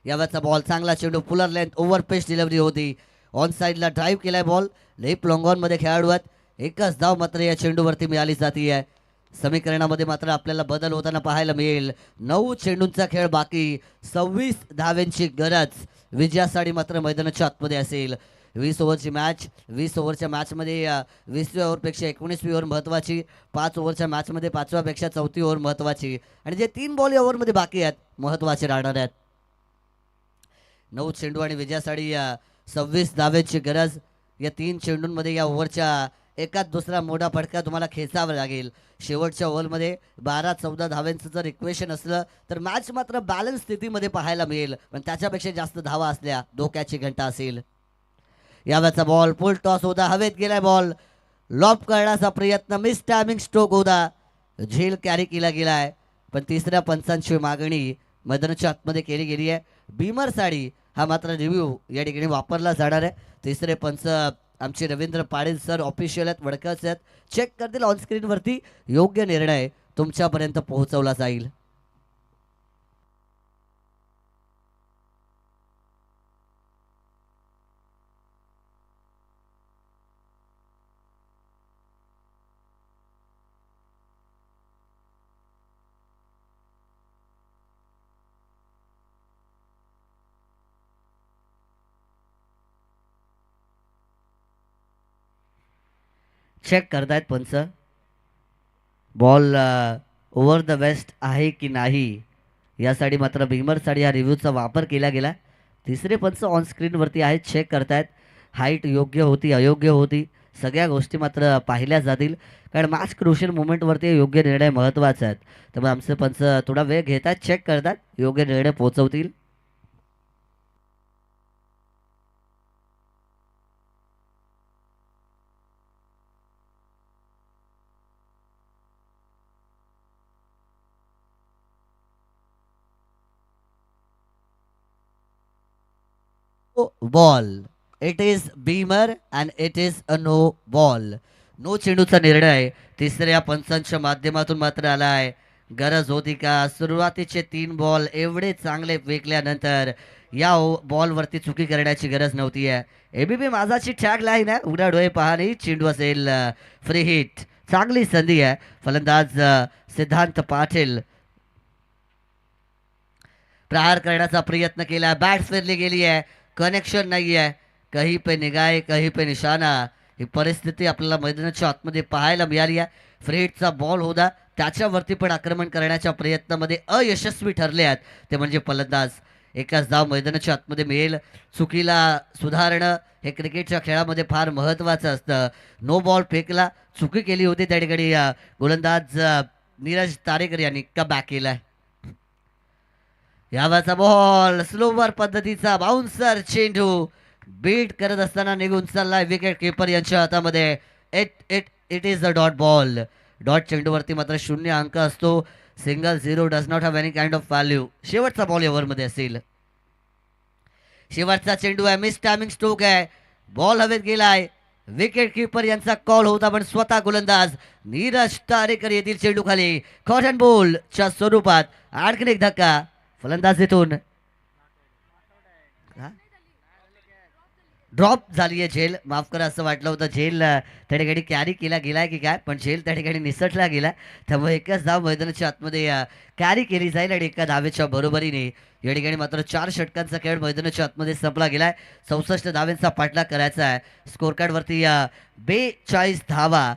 यावेळचा बॉल चांगला चेंडू, फुलर लेंथ ओव्हर पेस डिलिव्हरी होती, ऑन साईडला ड्राईव्ह केलाय बॉल. लेप लॉंगॉन मध्ये खेळाडू आहेत, एकच धाव मात्र या चेंडूवरती मिळाली जाते आहे. समीकरणामध्ये मात्र आपल्याला बदल होताना पाहायला मिळेल. 9 चेंडूंचा खेळ बाकी, 26 धाव्यांची गरज विजयासाठी मात्र मैदानाच्या आतमध्ये असेल. 20 ओव्हरची मॅच, 20 ओव्हरच्या मॅचमध्ये 20व्या ओव्हरपेक्षा 19वी ओव्हर महत्त्वाची, 5 ओव्हरच्या मॅचमध्ये 5व्यापेक्षा 4थी ओव्हर महत्त्वाची आणि जे 3 बॉल या ओव्हरमध्ये बाकी आहेत महत्त्वाचे राहणार आहेत. 9 चेंडू आणि विजयासाठी 26 धाव्यांची गरज. या 3 चेंडूंमध्ये या ओव्हरच्या एकाच दुसरा मोठा फटका तुम्हाला खेचावा लागेल. शेवटच्या ओव्हरमध्ये 12-14 धाव्यांचं जर इक्वेशन असलं तर मॅच मात्र बॅलन्स स्थितीमध्ये पाहायला मिळेल, पण त्याच्यापेक्षा जास्त धावा असल्या धोक्याची घंटा असेल. यावेळचा बॉल फुल टॉस होता, हवेत गेलाय बॉल, लॉब करण्याचा प्रयत्न, मिस टायमिंग स्ट्रोक होता, झेल कॅरी केला गेलाय, पण तिसऱ्या पंचांची मागणी मैदानाच्या आतमध्ये केली गेली आहे. बीमर साडी हा मात्र रिव्ह्यू या ठिकाणी वापरला जाणार आहे. तिसरे पंच आमचे रवींद्र पाटील सर ऑफिशियल आहेत, वडकच आहेत, चेक करतील ऑन स्क्रीनवरती, योग्य निर्णय तुमच्यापर्यंत पोहोचवला जाईल. चेक करतायत पंच, बॉल ओव्हर द वेस्ट आहे की नाही यासाठी मात्र भीमरसाठी हा रिव्ह्यूचा वापर केला गेला. तिसरे पंच ऑन स्क्रीनवरती आहेत, चेक करतायत, हाईट योग्य होती अयोग्य होती सगळ्या गोष्टी मात्र पाहिल्या जातील, कारण मॅच क्रुशियल मुवमेंटवरती योग्य निर्णय महत्त्वाचे आहेत. त्यामुळे आमचे पंच थोडा वेळ घेत आहेत, चेक करतात, योग्य निर्णय पोहोचवतील. Ball, it is beamer and it is a no ball. No चेंडूचा निर्णय तिसऱ्या पंचांच्या माध्यमातून मात्र आलाय. गरज होती का? सुरुवातीचे 3 बॉल एवढे चांगले फेकल्यानंतर या बॉलवरती चुकी करण्याची गरज नव्हती आहे. एबीपी माझाची टॅग लाईन आहे, उघडा डोळे पाहणे, चेंडू असेल फ्री हिट, चांगली संधी आहे. फलंदाज सिद्धांत पाटील प्रहार करण्याचा प्रयत्न केला, बॅट फिरली गेली आहे, कनेक्शन नाही आहे, कहीं पे निगाह कहीं पे निशाना. ही परिस्थिती आपल्याला मैदानाच्या आतमध्ये पाहायला मिळाली आहे. फ्री हिटचा बॉल होता, त्याच्यावरती पण आक्रमण करण्याच्या प्रयत्नामध्ये अयशस्वी ठरले आहेत ते म्हणजे फलंदाज. एकाच धाव मैदानाच्या आतमध्ये मिळेल. चुकीला सुधारणं हे क्रिकेटच्या खेळामध्ये फार महत्त्वाचं असतं. नो बॉल फेकला, चुकी केली होती त्या ठिकाणी गोलंदाज नीरज तारेकर यांनी कमबॅक केलाय. यावाचा बॉल स्लोवर पद्धतीचा बाउन्सर चेंडू बीट करत असताना निघून चाललाय विकेट किपर यांच्या हातामध्ये. It is a dot ball. Dot चेंडूवरती मात्र 0 अंक असतो. Single 0 does not have any kind of value. शेवटचा बॉल ओव्हरमध्ये असेल. शेवटचा चेंडू आहे. मिस टायमिंग स्ट्रोक आहे. बॉल हवेत गेलाय. विकेट किपर यांचा कॉल होता पण स्वतः गोलंदाज नीरज तारेकर येथील चेंडू खाली कॉटन बॉलच्या स्वरूपात. आणखीन एक धक्का फलंदाज इथून ड्रॉप झाली आहे. झेल माफ करा, असं वाटलं होतं झेल त्या ठिकाणी कॅरी केला गेलाय की काय, पण झेल त्या ठिकाणी निसटला गेला. त्यामुळे एकच धाव मैदानाच्या आतमध्ये कॅरी केली जाईल आणि एका धावेच्या बरोबरीने या ठिकाणी मात्र 4 षटकांचा खेळ मैदानाच्या आतमध्ये संपला गेलाय. 64 धावेंचा पाठलाग करायचा आहे. स्कोर कार्डवरती 42 धावा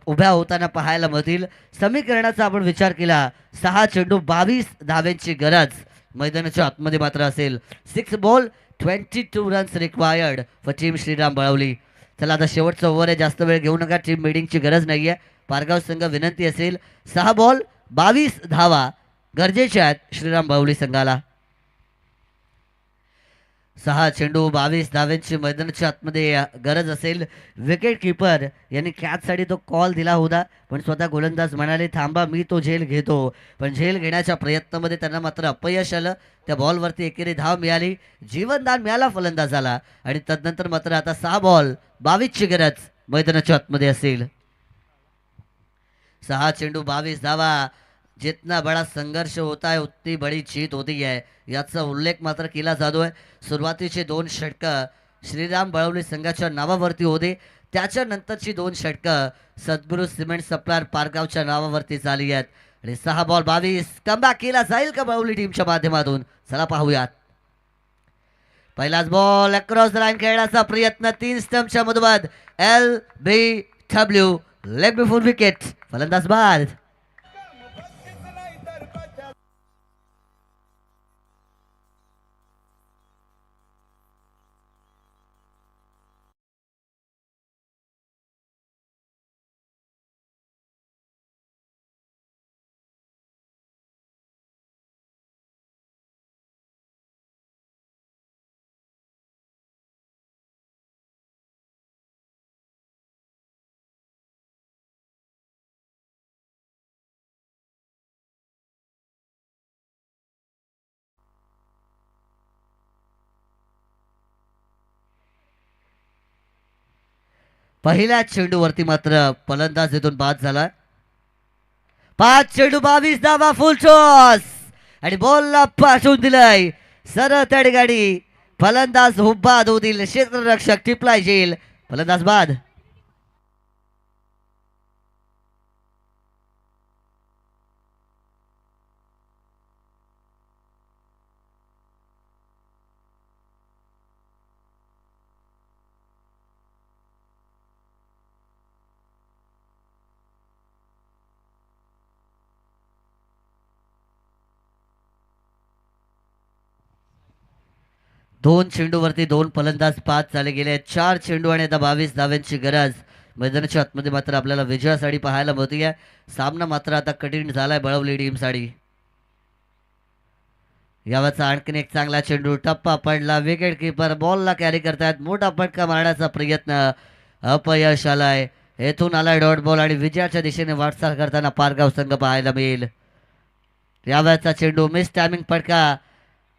उभ्या होताना पाहायला मिळतील. समीकरणाचा आपण विचार केला 6 चेंडू 22 धावेंची गरज मैदानाच्या आतमध्ये मात्र असेल. 6 ball 22 runs required for team Shriram Balavali. चला आता शेवटचं ओव्हर आहे, जास्त वेळ घेऊ नका. टीम मीटिंगची गरज नाही आहे. पारगाव संघ विनंती असेल 6 बॉल 22 धावा गरजेच्या आहेत श्रीराम बळवली संघाला. 6 चेंडू 22 धावेंची मैदानाच्या आतमध्ये गरज असेल. विकेट किपर यांनी कॅचसाठी तो कॉल दिला होता पण स्वतः गोलंदाज म्हणाले थांबा मी तो झेल घेतो. पण झेल घेण्याच्या प्रयत्नामध्ये त्यांना मात्र अपयश आलं. त्या बॉलवरती एकेरी धाव मिळाली. जीवनदान मिळाला फलंदाजाला आणि तदनंतर मात्र आता 6 बॉल 22ची गरज मैदानाच्या आतमध्ये असेल. 6 चेंडू 22 धावा. जितना बड़ा संघर्ष होता है उतनी बड़ी जीत होती है याचा उल्लेख मात्र केला जातोय. सुरुवातीचे 2 षटकं श्रीराम बळवली संघाच्या नावावरती होते. त्याच्यानंतरची 2 षटकं सद्गुरू सिमेंट सप्लायर पारगावच्या नावावरती झाली आहेत आणि 6 बॉल 22 कमबॅक केला जाईल का बळवली टीमच्या माध्यमातून. चला पाहूयात. पहिलाच बॉल अक्रॉस लाईन खेळण्याचा प्रयत्न 3 स्टंपच्या मधोमध LBW लेग बिफोर विकेट. फलंदाज बाद. पहिल्या चेंडूवरती मात्र फलंदाज इथून बाद झाला. 5 चेंडू 22 धावा फुल टॉस आणि बॉलला पाठवून दिलाय सरळ त्या ठिकाणी. फलंदाज बाद होतील. क्षेत्ररक्षक टिपलाय जेल. फलंदाज बाद. दोन चेंडूवरती 2 फलंदाज बाद झाले गेले. 4 चेंडू आणि आता 22 धाव्यांची गरज मैदानाच्या आतमध्ये मात्र आपल्याला विजयासाठी पाहायला मिळते. सामना मात्र आता कठीण झालाय बळवली टीमसाठी. यावाचा आणखीन एक चांगला चेंडू टप्पा पडला. विकेट किपर बॉलला कॅरी करतायत. मोठा फटका मारण्याचा प्रयत्न अपयश आलाय. येथून आलाय डॉट बॉल आणि विजयाच्या दिशेने वाटचाल करताना पारगाव संघ पाहायला मिळेल. यावाचा चेंडू मिस टायमिंग फटका.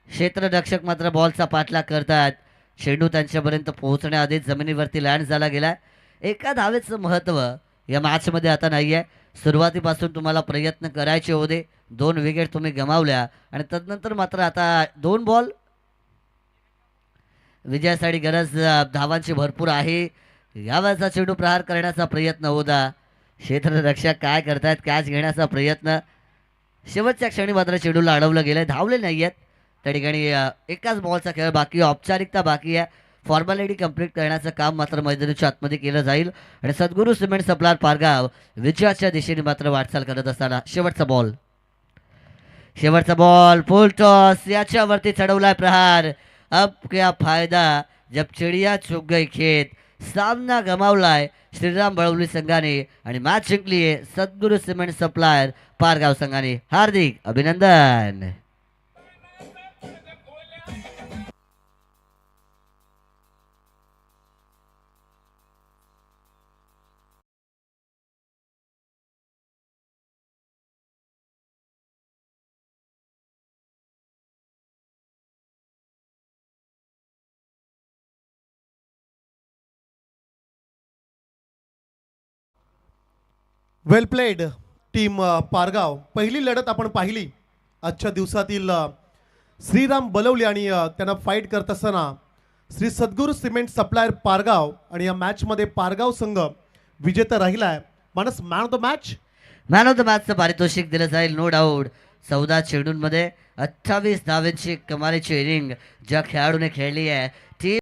क्षेत्ररक्षक मात्र बॉलचा पाठलाग करतात. चेंडू त्यांच्यापर्यंत पोहोचण्याआधीच जमिनीवरती लँड झाला गेला. एका धावेचं महत्त्व या मॅचमध्ये आता नाही आहे. सुरुवातीपासून तुम्हाला प्रयत्न करायचे होते. 2 विकेट तुम्ही गमावल्या आणि तदनंतर मात्र आता 2 बॉल विजयासाठी गरज धावांची भरपूर आहे. यावेळेचा चेंडू प्रहार करण्याचा प्रयत्न होता. क्षेत्ररक्षक काय करतायत कॅच घेण्याचा प्रयत्न. शेवटच्या क्षणी मात्र चेंडूला अडवलं गेलं. धावले नाही आहेत त्या ठिकाणी. एकाच बॉलचा खेळ बाकी, औपचारिकता बाकी आहे. फॉर्मॅलिटी कंप्लीट करण्याचं काम मात्र मैदानाच्या आतमध्ये केलं जाईल आणि सद्गुरू सिमेंट सप्लायर पारगाव विजयाच्या दिशेने मात्र वाटचाल करत असताना शेवटचा बॉल. शेवटचा बॉल फुल टॉस याच्यावरती चढवलाय प्रहार. अब क्या फायदा जब चिडिया चुक गई खेत. सामना गमावलाय श्रीराम बळवली संघाने आणि मॅच जिंकली आहे सद्गुरू सिमेंट सप्लायर पारगाव संघाने. हार्दिक अभिनंदन. वेल प्लेड टीम पारगाव. पहिली लढत आपण पाहिली आजच्या दिवसातील श्रीराम बलवली आणि त्यांना फाईट करत असताना श्री सद्गुरू सिमेंट सप्लायर पारगाव आणि या मॅचमध्ये पारगाव संघ विजेता राहिला आहे. Manas man of the match. Man of the मॅचचं पारितोषिक दिलं जाईल नो डाऊट. 14 चेंडूंमध्ये 28 धावांची कमालीची इनिंग ज्या खेळाडूने खेळली आहे ती